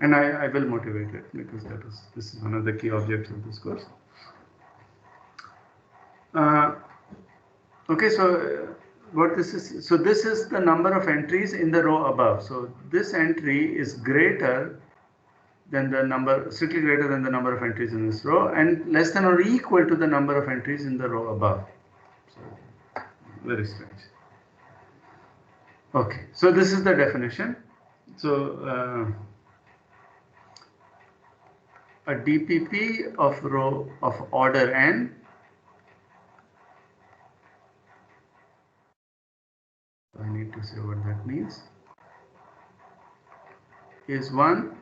and I will motivate it because this is one of the key objects of this course. Okay, so what this is, so this is the number of entries in the row above. So this entry is greater than the number, strictly greater than the number of entries in this row, and less than or equal to the number of entries in the row above. So very strange. Okay, so this is the definition. So a DPP of row of order n I need to say what that means, is one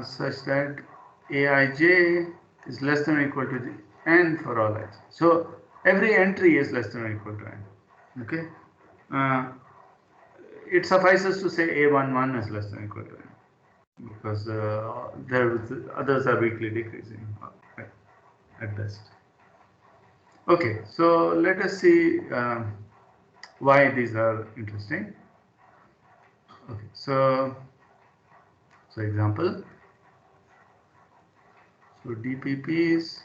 such that Aij is less than or equal to n for all x. So every entry is less than or equal to n. Okay. it suffices to say A11 is less than equal to n, because others are weakly decreasing at best. Okay, so let us see why these are interesting. Okay, so example. So DPPs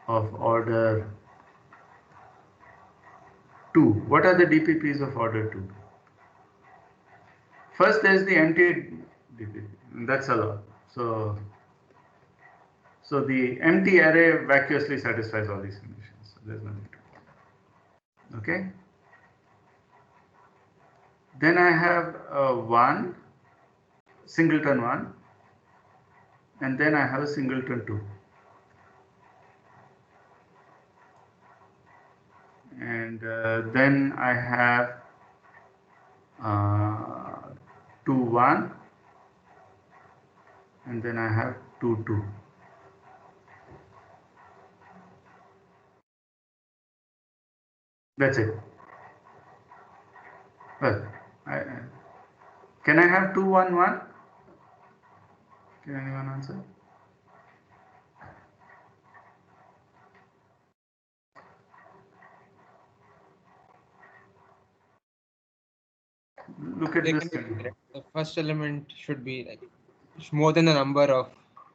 of order 2. What are the DPPs of order 2? First, there is the empty DPP. That's allowed. So the empty array vacuously satisfies all these conditions. So there's nothing to it. Okay. Then I have 1, singleton 1, and then I have a singleton 2. And then I have 2, 1, and then I have 2, 2. That's it. Well, can I have 2, 1, 1? Can anyone answer? Look at They this. can be correct. The first element should be like more than the number of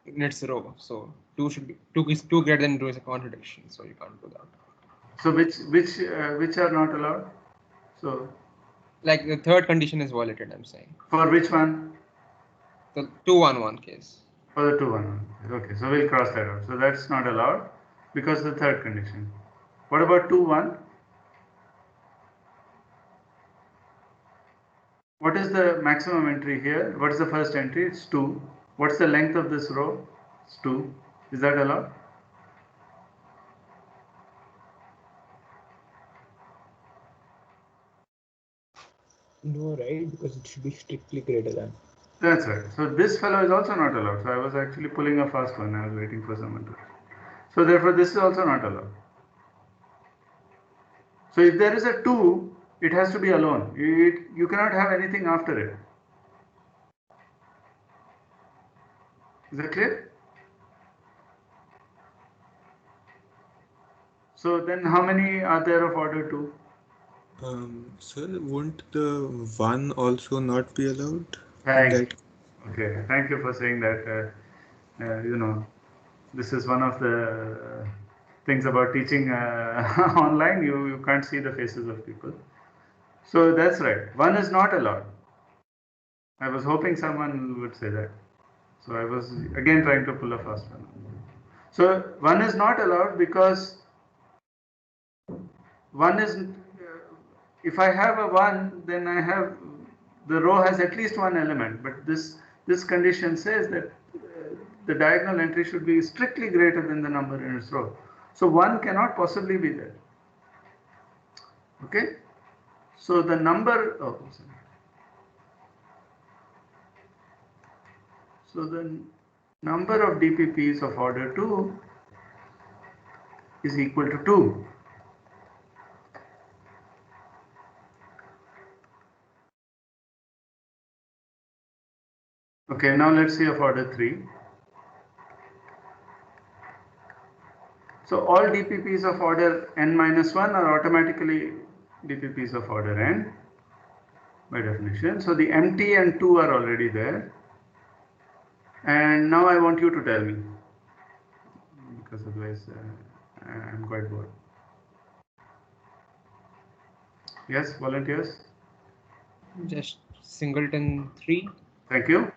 in its row. So 2 should be 2 is 2 greater than 2 is a contradiction. So you can't do that. So which are not allowed? So Like the third condition is violated. I'm saying for which one? the 2 1 1 case. For the 2, 1. Okay, so we'll cross that out. So that's not allowed because the third condition. What about 2, 1? What is the maximum entry here? What is the first entry? It's 2. What's the length of this row? It's 2. Is that allowed? No, right? Because it should be strictly greater than. That's right. So this fellow is also not allowed. So I was actually pulling a fast one. I was waiting for someone to. So therefore this is also not allowed. So if there is a 2, it has to be alone. You cannot have anything after it. Is that clear? So then how many are there of order 2? Sir, won't the 1 also not be allowed? Thank you. Okay, thank you for saying that. You know, this is one of the things about teaching online. You can't see the faces of people. So that's right. 1 is not allowed. I was hoping someone would say that. So I was again trying to pull a fast one. So 1 is not allowed because 1 is, if I have a 1, then I have, the row has at least one element, but this condition says that the diagonal entry should be strictly greater than the number in its row. So 1 cannot possibly be there. Okay? So the number, so the number of DPPs of order 2 is equal to 2. Okay, now let's see of order 3. So all DPPs of order n minus 1 are automatically DPPs of order n by definition. So the empty and 2 are already there. And now I want you to tell me, because otherwise I'm quite bored. Yes, volunteers? Just singleton 3. Thank you.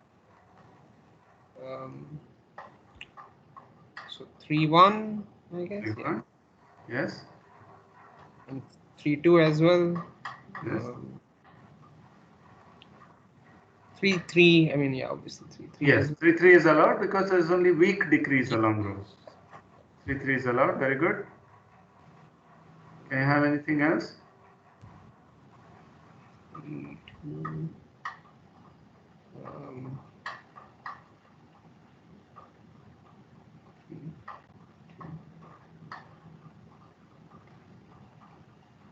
So 3 1, I guess. Yeah. Yes. And 3 2 as well. Yes. 3 3. I mean, yeah, obviously 3 3. Yes, 3 3 is allowed because there is only weak decrease along rows. 3 3 is allowed. Very good. Can you have anything else? 3 2.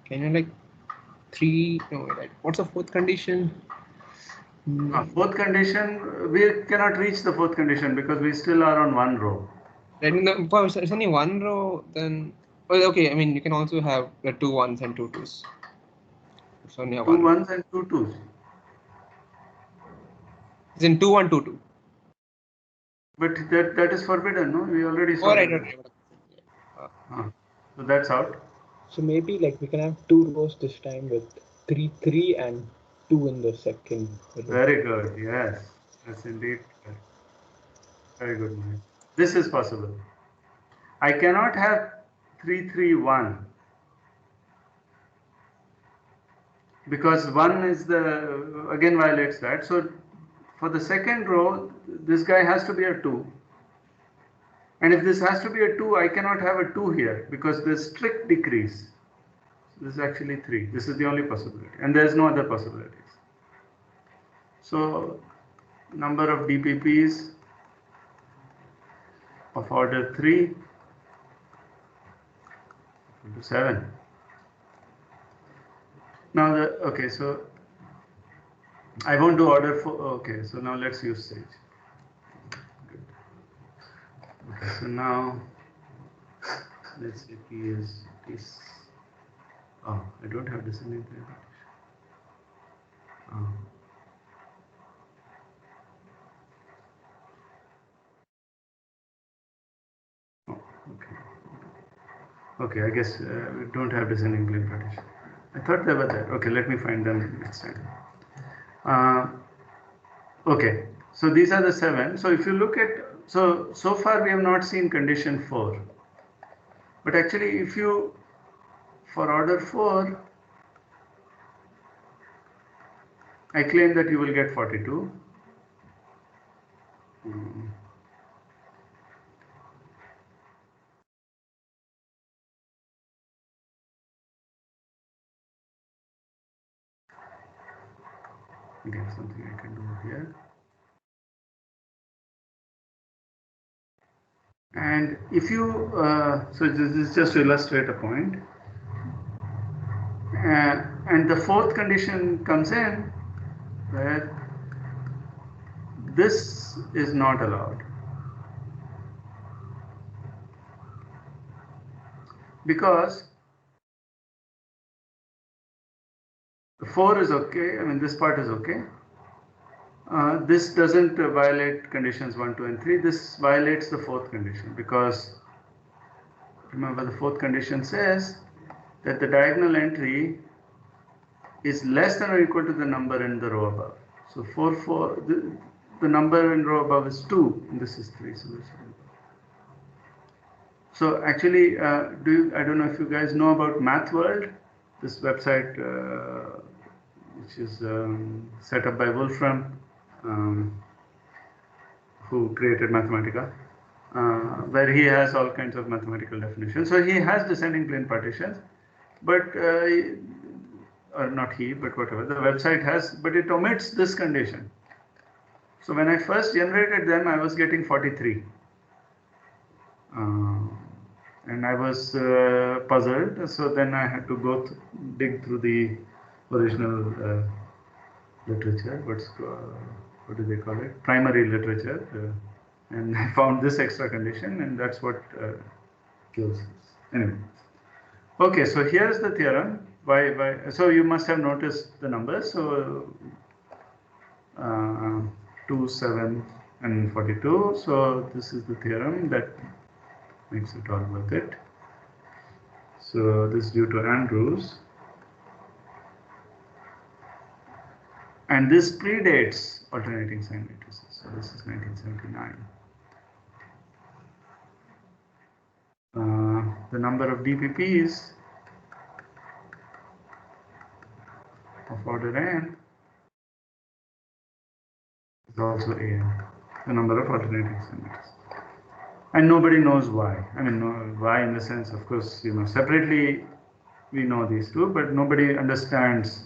Can you like 3. No, right. What's the fourth condition? Fourth condition, we cannot reach the fourth condition because we still are on one row. Right. It's only one row. Then okay. I mean, you can also have the 2 1s and 2 2s. It's only a 2 one. 1s and 2 2s. It's in 2 1 2 2. But that is forbidden, no? We already saw. Oh, right, that. right. So that's out. So maybe like we can have 2 rows this time with 3 3 and 2 in the second row. Very good. Yes, that's indeed correct. Very good, Mohit. This is possible. I cannot have 3 3 1 because 1 is the again violates that. So for the second row, this guy has to be a 2. And if this has to be a 2, I cannot have a 2 here because there's strict decrease. This is actually 3. This is the only possibility. And there's no other possibilities. So number of DPPs of order 3 equal to 7. Now okay, so I won't do order 4. Okay, so now let's use Sage. Good. Okay, so now let's say P is this. Oh, I don't have descending plane partition. Oh, okay. Okay, I guess we don't have descending plane partition. I thought they were there. Okay, let me find them next time. Okay, so these are the 7. So if you look at, so far we have not seen condition 4. But actually if you, for order 4, I claim that you will get 42. Again, something I can do here. And if you, so this is just to illustrate a point. And the fourth condition comes in where this is not allowed. Because 4 is okay, I mean this part is okay. This doesn't violate conditions 1, 2 and 3. This violates the fourth condition because remember the fourth condition says that the diagonal entry is less than or equal to the number in the row above. So 4, 4, the number in row above is 2 and this is 3. So actually, I don't know if you guys know about MathWorld, this website which is set up by Wolfram, who created Mathematica, where he has all kinds of mathematical definitions. So he has descending plane partitions, but or not he, but whatever the website has, but it omits this condition. So when I first generated them, I was getting 43. And I was puzzled, so then I had to go dig through the original literature, what do they call it? Primary literature. And I found this extra condition, and that's what kills us. Anyway. Okay, so here's the theorem. So you must have noticed the numbers. So 2, 7, and 42. So this is the theorem that makes it all worth it. So this is due to Andrews. And this predates alternating sign matrices. So this is 1979. The number of DPPs of order n is also an, the number of alternating sign matrices. And nobody knows why. I mean, why in the sense, of course, separately we know these two, but nobody understands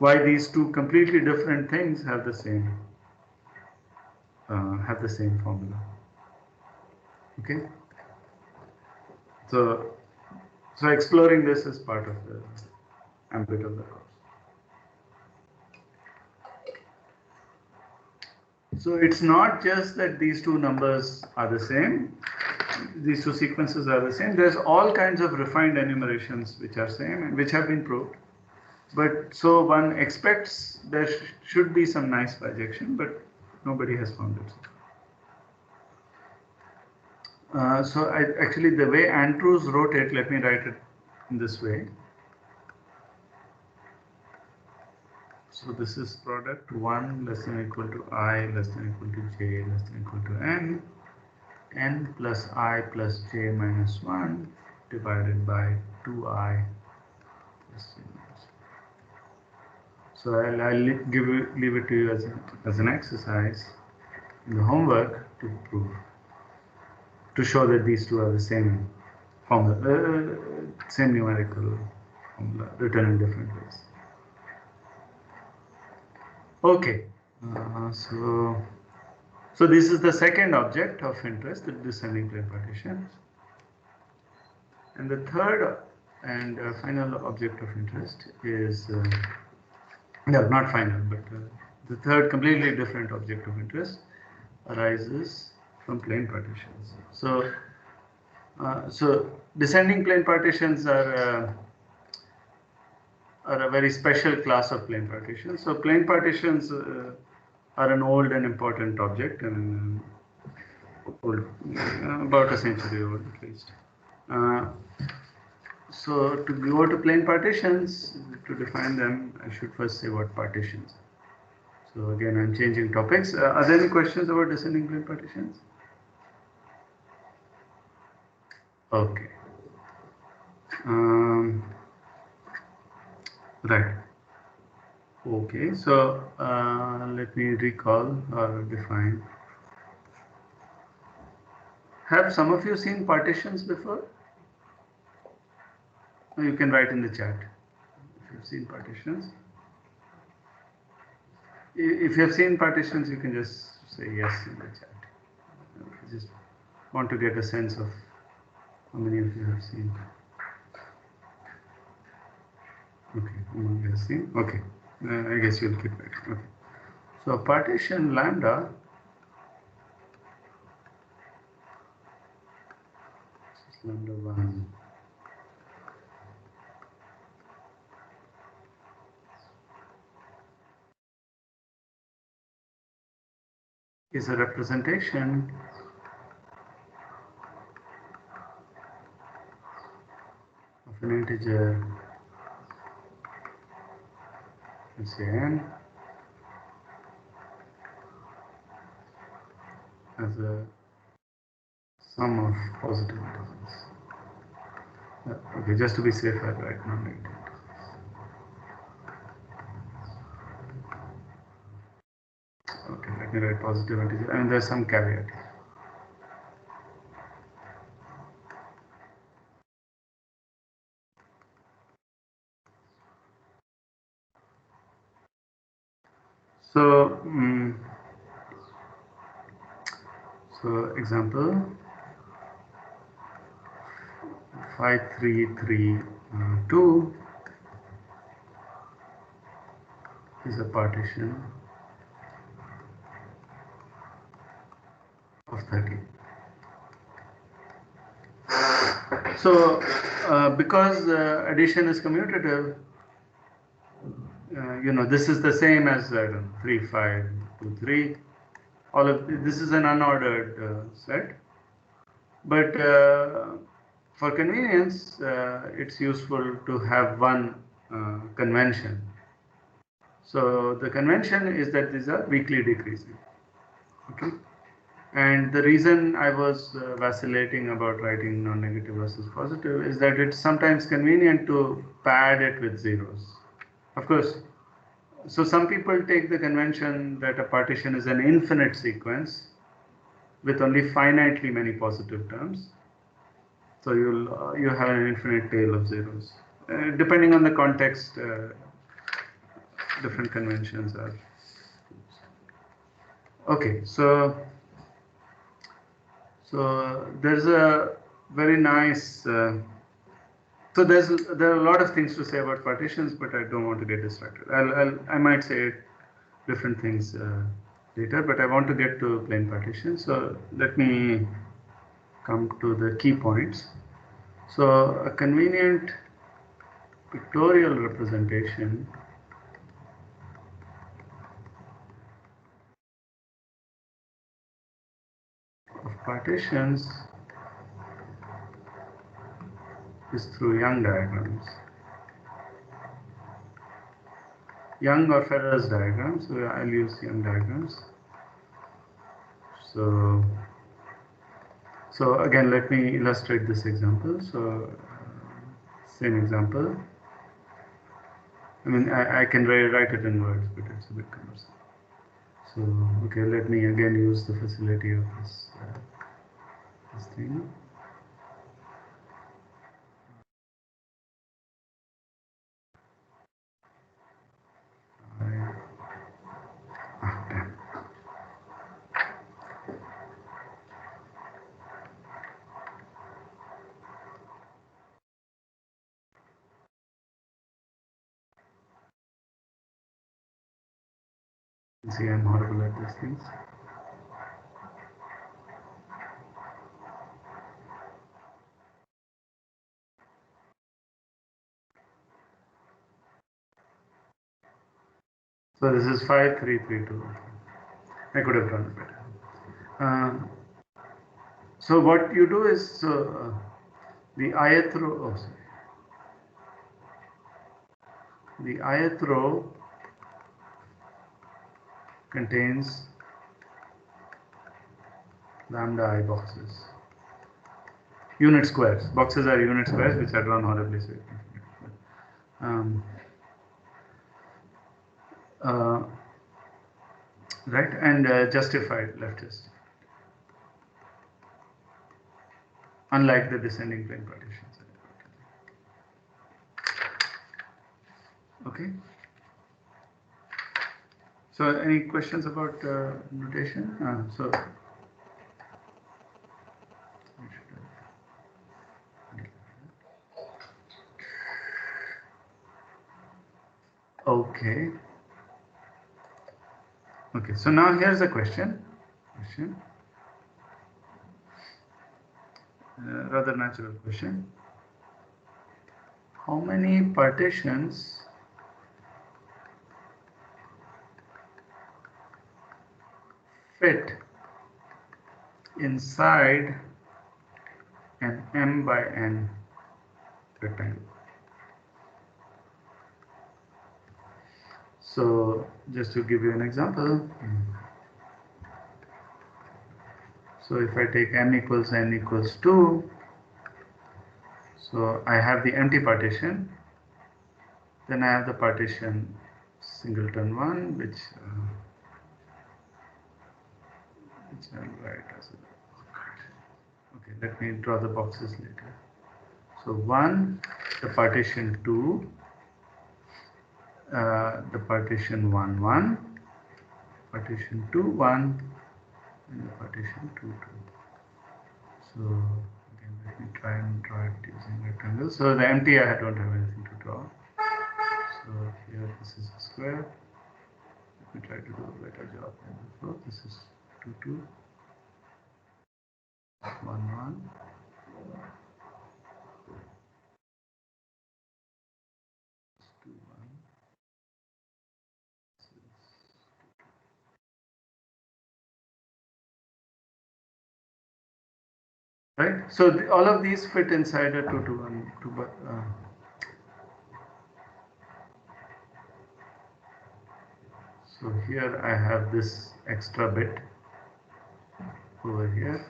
why these two completely different things have the same formula. Okay. So exploring this is part of ambit of the course. So it's not just that these two numbers are the same, these two sequences are the same. There's all kinds of refined enumerations which are same and which have been proved. But so one expects there should be some nice bijection, but nobody has found it. So actually the way Andrews wrote it, let me write it in this way. So this is product 1 less than or equal to I less than or equal to j less than or equal to n plus I plus j minus 1 divided by 2I plus j minus 1. So I'll leave it to you as an exercise in the homework to show that these two are the same formula, same numerical formula written in different ways. Okay, so this is the second object of interest, the descending plane partition. And the third and final object of interest is, no, not final, but the third completely different object of interest arises from plane partitions. So, so descending plane partitions are a very special class of plane partitions. So plane partitions are an old and important object, and old, about a century old at least. So to go to plane partitions, to define them, I should first say what partitions are. So again, I'm changing topics. Are there any questions about descending plane partitions? Okay. Right. Okay, so let me recall or define. Have some of you seen partitions before? You can write in the chat if you've seen partitions. If you have seen partitions, you can just say yes in the chat. I just want to get a sense of how many of you have seen. Okay, among you have seen. Okay, I guess you'll keep it. Okay. So a partition lambda is lambda 1. Is a representation of an integer, let's say n, as a sum of positive intervals. Okay, just to be safe, I write non-negative. Okay, let me write positive integer, and there's some caveat. So, so example 5332 is a partition of 30. So, because addition is commutative, you know, this is the same as 3, 5, 2, 3. All of this is an unordered set, but for convenience, it's useful to have one convention. So the convention is that these are weakly decreasing. Okay, and the reason I was vacillating about writing non-negative versus positive is that it's sometimes convenient to pad it with zeros. Of course, so some people take the convention that a partition is an infinite sequence with only finitely many positive terms. So you have an infinite tail of zeros. Depending on the context, different conventions are used. Okay, so there's a very nice So there are a lot of things to say about partitions, but I don't want to get distracted. I might say different things later, but I want to get to plain partitions. So let me come to the key points. So a convenient pictorial representation of partitions is through Young diagrams. Young or Ferrer's diagrams, so I'll use Young diagrams. So again, let me illustrate this example. So same example. I mean, I can write it in words, but it's a bit cumbersome. So okay, let me again use the facility of this thing. Damn. See, I'm horrible at these things. So this is 5, 3, 3, 2. I could have done it better. So what you do is the ith row. Oh, sorry. The ith row contains lambda I boxes. Unit squares. Boxes are unit squares, which are drawn horribly. Right, and justified leftist. Unlike the descending plane partitions. Okay. So any questions about notation? Okay. Okay, so now here's a question. Rather natural question. How many partitions fit inside an m by n rectangle? So just to give you an example, so if I take m equals n equals 2, so I have the empty partition, then I have the partition singleton 1, which I'll write as a, okay, let me draw the boxes later. So 1, the partition 2, the partition 1, 1, partition 2, 1, and the partition 2, 2. So again, let me try and draw it using rectangle. So the empty, I don't have anything to draw. So here this is a square. Let me try to do a better job than before. This is 2, 2, 1, 1. Right, so all of these fit inside a 2, 2, 1, 2. So here I have this extra bit over here.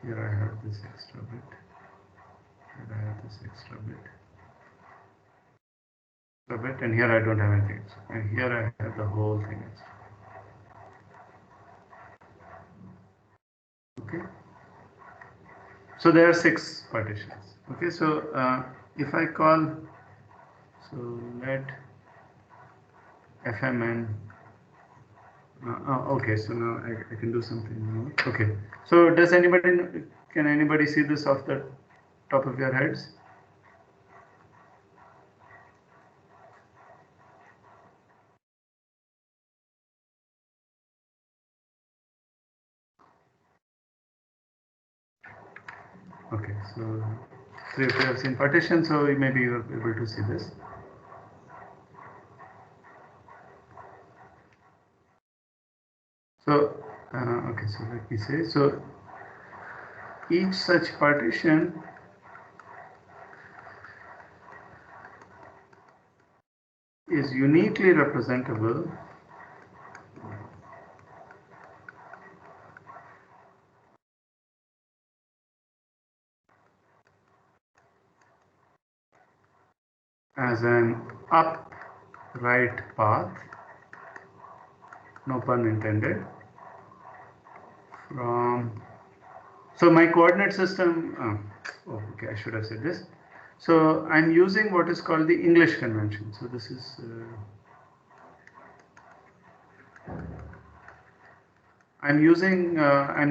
Here I have this extra bit. Here I have this extra bit. And here I don't have anything. And here I have the whole thing. Okay. So there are 6 partitions. Okay. So if I call, so let fmn. Okay. So now I can do something more. Okay. So can anybody see this off the top of your heads? Okay, so three of you have seen partition, so maybe you are able to see this. So, okay, so let me say, so each such partition is uniquely representable as an upright path, no pun intended, from, so my coordinate system, okay, I should have said this. So I'm using what is called the English convention. So this is, I'm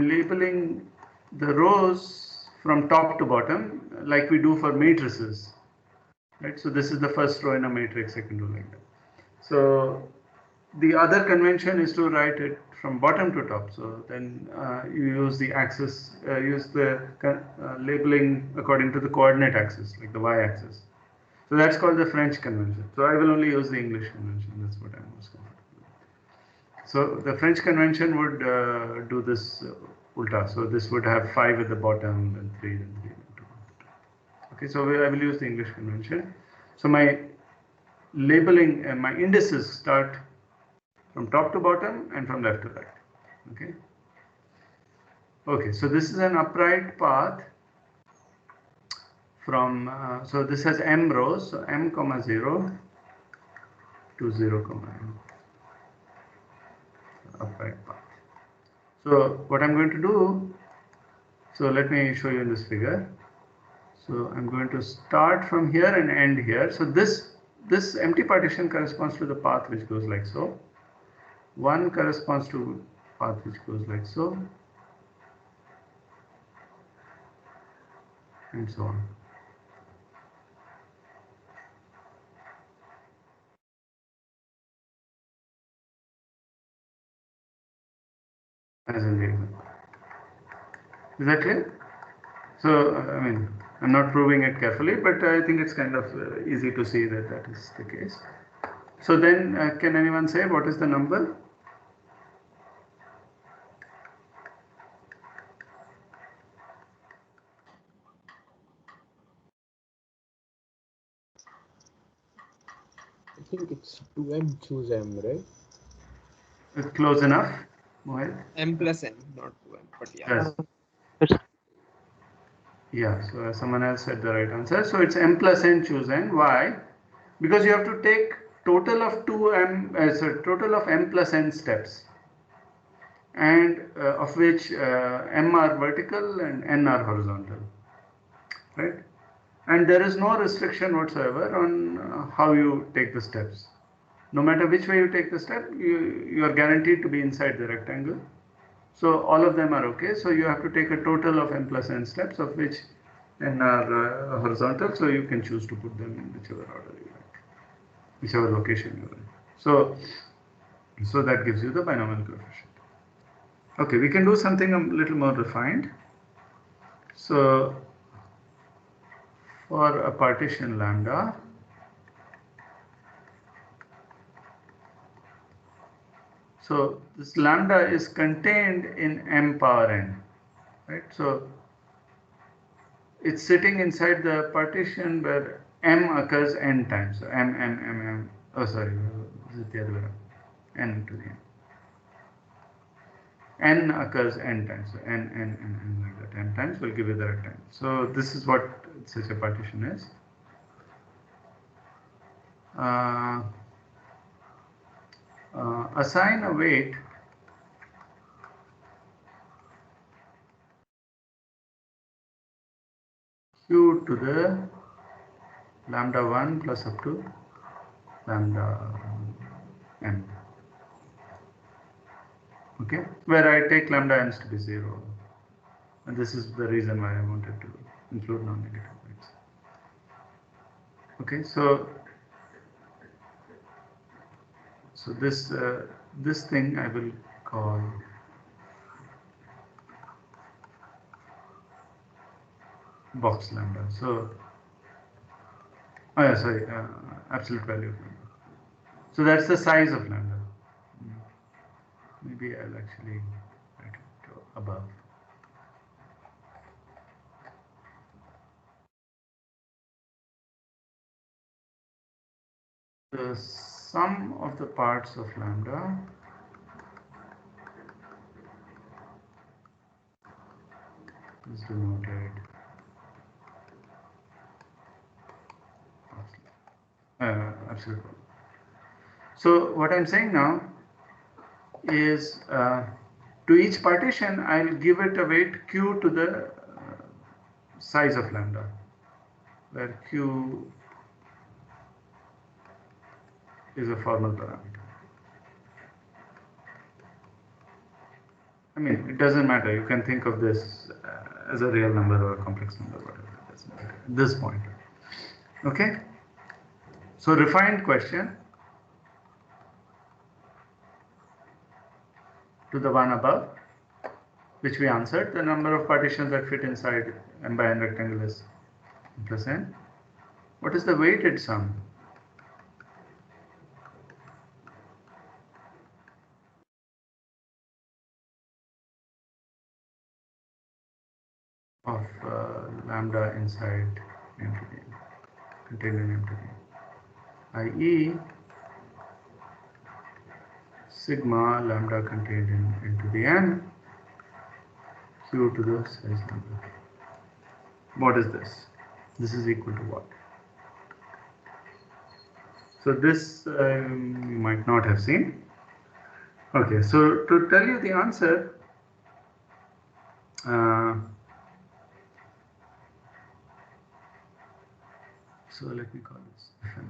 labeling the rows from top to bottom like we do for matrices, right? So this is the first row in a matrix, second row like that. So the other convention is to write it from bottom to top. So then you use the axis, use the labeling according to the coordinate axis, like the y-axis. So that's called the French convention. So I will only use the English convention. That's what I'm most comfortable with. So the French convention would do this ulta. So this would have 5 at the bottom and 3 and 3 and 2. Okay, so I will use the English convention. So my labeling and my indices start from top to bottom and from left to right. Okay. Okay, so this is an upright path from, so this has m rows, so m comma 0 to 0 comma m. Upright path. So what I'm going to do, so let me show you in this figure. So I'm going to start from here and end here. So this empty partition corresponds to the path which goes like so. 1 corresponds to path which goes like so, and so on. As in the example. Is that clear? So, I mean, I'm not proving it carefully, but I think it's kind of easy to see that that is the case. So then, can anyone say what is the number? I think it's 2m choose m, right? It's close enough, Mohit? M plus n, not 2m, but yeah. Yes. Yeah, so someone else said the right answer. So it's m plus n choose n. Why? Because you have to take total of 2m, so total of m plus n steps, and of which m are vertical and n are horizontal, right? And there is no restriction whatsoever on how you take the steps. No matter which way you take the step, you are guaranteed to be inside the rectangle. So all of them are okay. So you have to take a total of m plus n steps, of which n are horizontal. So you can choose to put them in whichever order you like, whichever location you are in. So that gives you the binomial coefficient. Okay, we can do something a little more refined. So for a partition lambda, so this lambda is contained in m power n, right? So it's sitting inside the partition where m occurs n times. So m. Oh, sorry, is it the other way around? N to the n. N occurs n times. So n like that. N times will give you the rectangle. So this is what such a partition is. Assign a weight q to the lambda 1 plus up to lambda n. Okay, where I take lambda n's to be 0. And this is the reason why I wanted to include non-negative weights. Okay, so this thing I will call box lambda. So, oh yeah, sorry, absolute value of lambda. So that's the size of lambda. Maybe I'll actually write it above. The sum of the parts of lambda is denoted absolute value. So what I'm saying now is to each partition I'll give it a weight q to the size of lambda, where q is a formal parameter. I mean, it doesn't matter. You can think of this as a real number or a complex number, whatever. It doesn't matter at this point. Okay. So refined question to the one above, which we answered. The number of partitions that fit inside n by n rectangle is n plus n. What is the weighted sum? Of lambda inside empty n, contained in empty n, i.e. sigma lambda contained in n to the n q to the size lambda. What is this? This is equal to what? So this you might not have seen. Okay, so to tell you the answer, so let me call this Fn.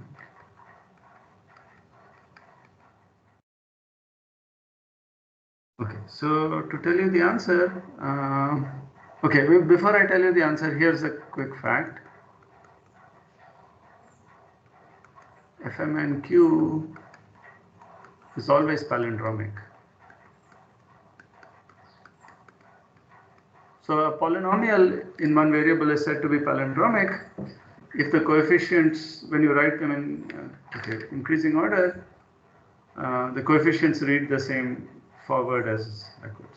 Okay, so to tell you the answer, okay, before I tell you the answer, here's a quick fact. Fmnq is always palindromic. So a polynomial in one variable is said to be palindromic if the coefficients, when you write them in increasing order, the coefficients read the same forward as backward.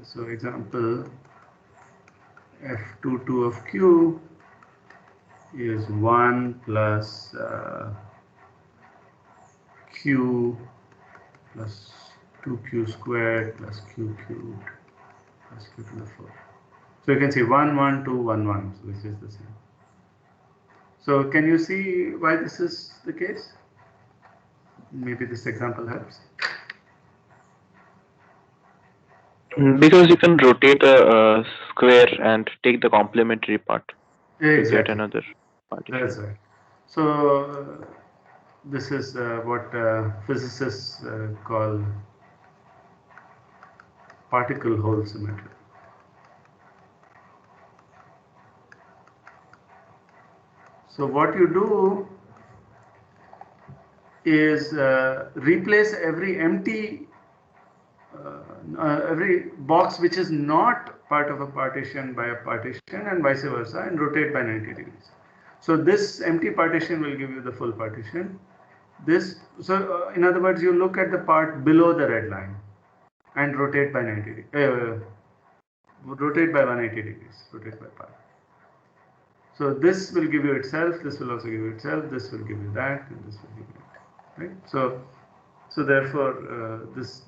So example, f22 of q is 1 plus q plus 2q squared plus q cubed plus q to the 4. So you can see 1, 1, 2, 1, 1. So this is the same. So can you see why this is the case? Maybe this example helps. Because you can rotate a square and take the complementary part to get Exactly. another partition. That's right. So this is what physicists call particle hole symmetry. So what you do is replace every empty every box which is not part of a partition by a partition and vice versa, and rotate by 90 degrees. So this empty partition will give you the full partition. This, so in other words, you look at the part below the red line and rotate by 90 degrees, rotate by 180 degrees, rotate by pi. So this will give you itself, this will also give you itself, this will give you that, and this will give you that, right? So therefore, this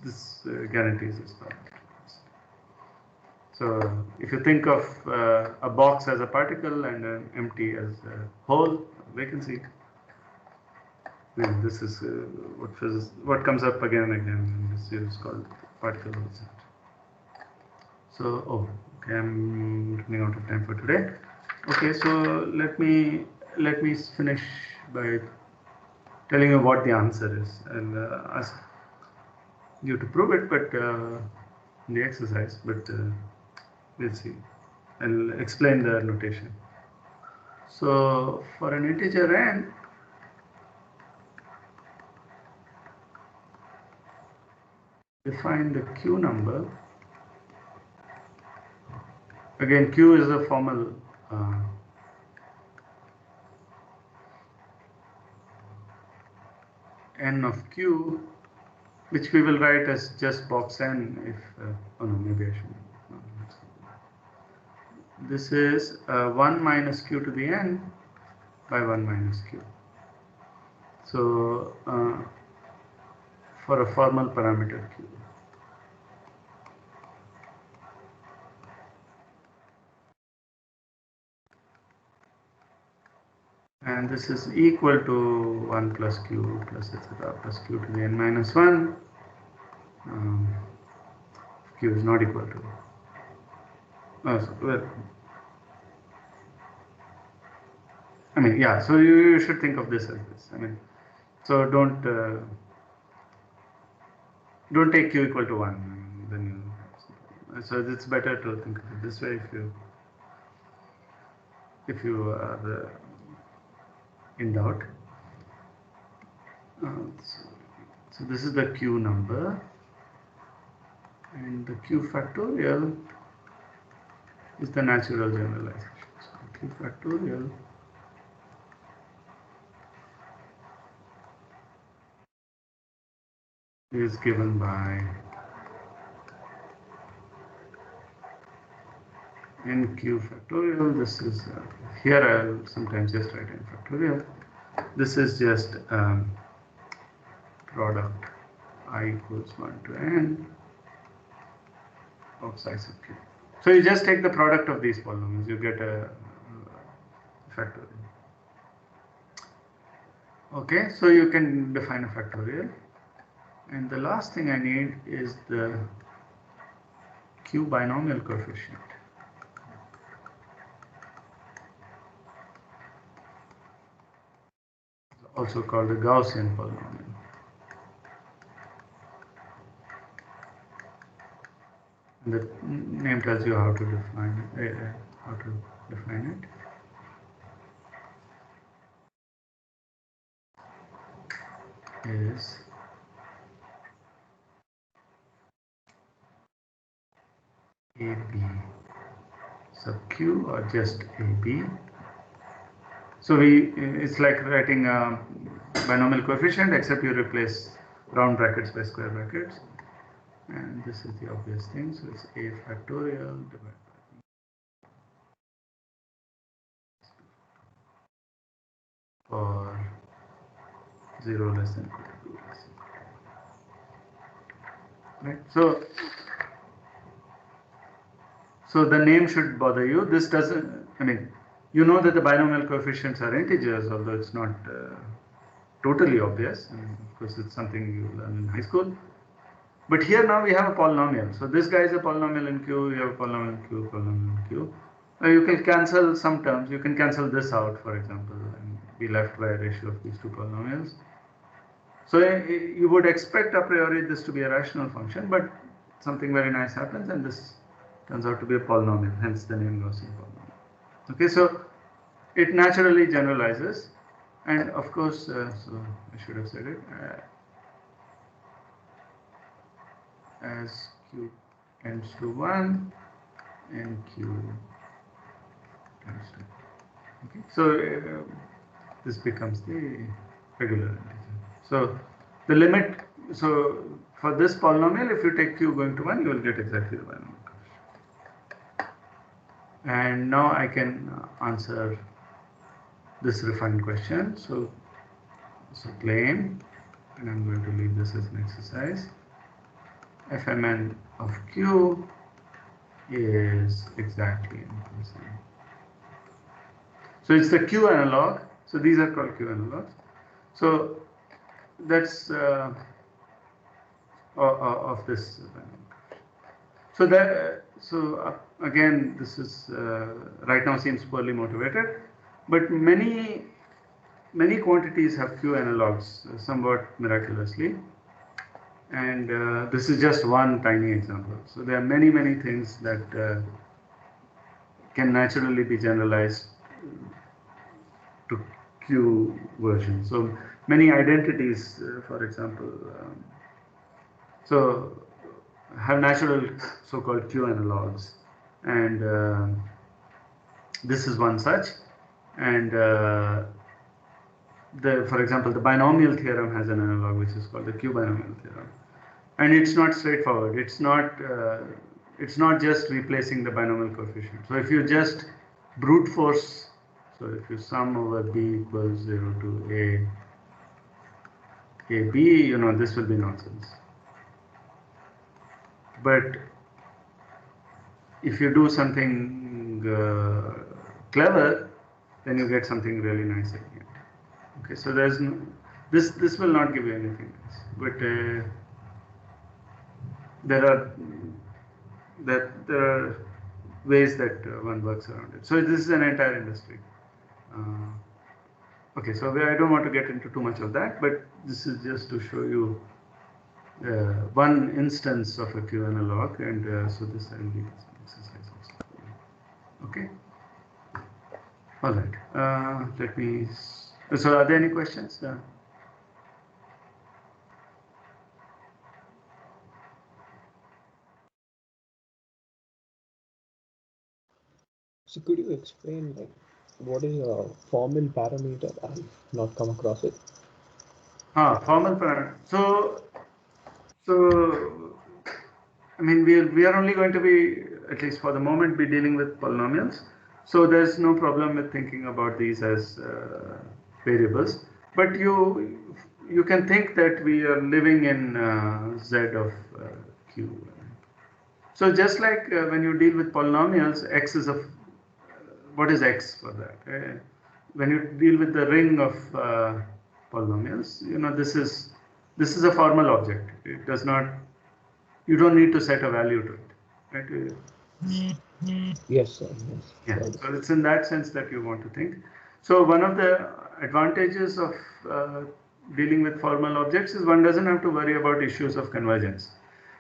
guarantees this part. So if you think of a box as a particle and an empty as a hole, vacancy, then this is what comes up again and again. This is called particle hole symmetry. So, okay, I'm running out of time for today. Okay, so let me finish by telling you what the answer is, and ask you to prove it, but in the exercise. But we'll see. I'll explain the notation. So for an integer n, define the q number. Again, q is a formal n of q, which we will write as just box n if, oh no, maybe I should. No, this is 1 minus q to the n by 1 minus q. So for a formal parameter q. And this is equal to 1 plus q plus etc. plus q to the n minus 1. Q is not equal to. I mean, yeah, so you should think of this as this. I mean, so don't take q equal to 1. Then so it's better to think of it this way if you are in doubt. So this is the q number, and the q factorial is the natural generalization. So q factorial is given by nq factorial. This is here I'll sometimes just write n factorial. This is just product I equals 1 to n of psi sub q. So you just take the product of these polynomials, you get a factorial. Okay, so you can define a factorial. And the last thing I need is the q binomial coefficient. Also called the Gaussian polynomial. And the name tells you how to define it. Is AB sub q or just AB. So it's like writing a binomial coefficient, except you replace round brackets by square brackets. And this is the obvious thing. So it's a factorial divided by for 0 less than equal to 2 less than equal to. Right. So the name should bother you. This doesn't, I mean, you know that the binomial coefficients are integers, although it's not totally obvious. I mean, of course, it's something you learn in high school. But here now we have a polynomial. So this guy is a polynomial in Q, you have a polynomial in Q, polynomial in Q. You can cancel some terms. You can cancel this out, for example, and be left by a ratio of these two polynomials. So you would expect a priori this to be a rational function, but something very nice happens and this turns out to be a polynomial, hence the name Gaussian polynomial. Okay, so it naturally generalizes, and of course, so I should have said it, as q tends to 1 and q tends to 1. Okay, so this becomes the regular integer. So the limit, so for this polynomial, if you take q going to 1, you will get exactly the binomial coefficient. And now I can answer this refined question. So claim, and I'm going to leave this as an exercise. Fmn of q is exactly n plus n. So it's the q analog. So these are called q analogs. So that's of this. So again, this is right now seems poorly motivated, but many quantities have q analogs somewhat miraculously, and this is just one tiny example. So there are many things that can naturally be generalized to Q version. So many identities, for example, so have natural so-called Q analogs, and this is one such. And for example, the binomial theorem has an analog which is called the Q binomial theorem, and it's not straightforward. It's not just replacing the binomial coefficient. So if you just brute force, so if you sum over b equals 0 to a b, this will be nonsense. But if you do something clever, then you get something really nice at the end. Okay, so there's no, this will not give you anything else, but there are ways that one works around it. So this is an entire industry. Okay, so I don't want to get into too much of that, but this is just to show you one instance of a Q analog, and so this I will be some exercise also. Okay. All right. Let me. So, are there any questions? So could you explain like what is a formal parameter? I've not come across it. Formal parameter. So I mean, we are only going to be, at least for the moment, be dealing with polynomials. So there's no problem with thinking about these as variables. But you can think that we are living in Z of Q. So just like when you deal with polynomials, X is a what is X for that? When you deal with the ring of polynomials, this is a formal object. It does not. You don't need to set a value to it, right? Yes, sir. Yes. Yeah. So it's in that sense that you want to think. So one of the advantages of dealing with formal objects is one doesn't have to worry about issues of convergence.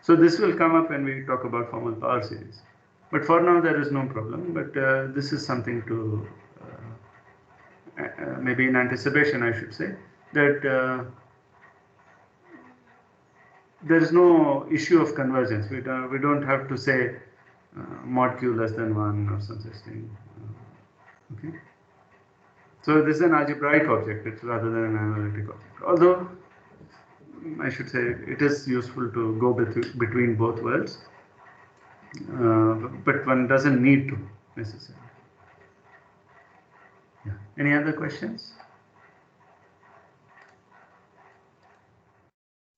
So this will come up when we talk about formal power series. But for now, there is no problem. But this is something to maybe in anticipation, I should say, that there is no issue of convergence. We don't have to say mod Q less than 1 or some such thing. Okay. So this is an algebraic object, it's rather than an analytic object. Although I should say it is useful to go between both worlds, but one doesn't need to necessarily. Yeah. Any other questions?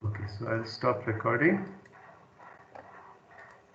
Okay, so I'll stop recording.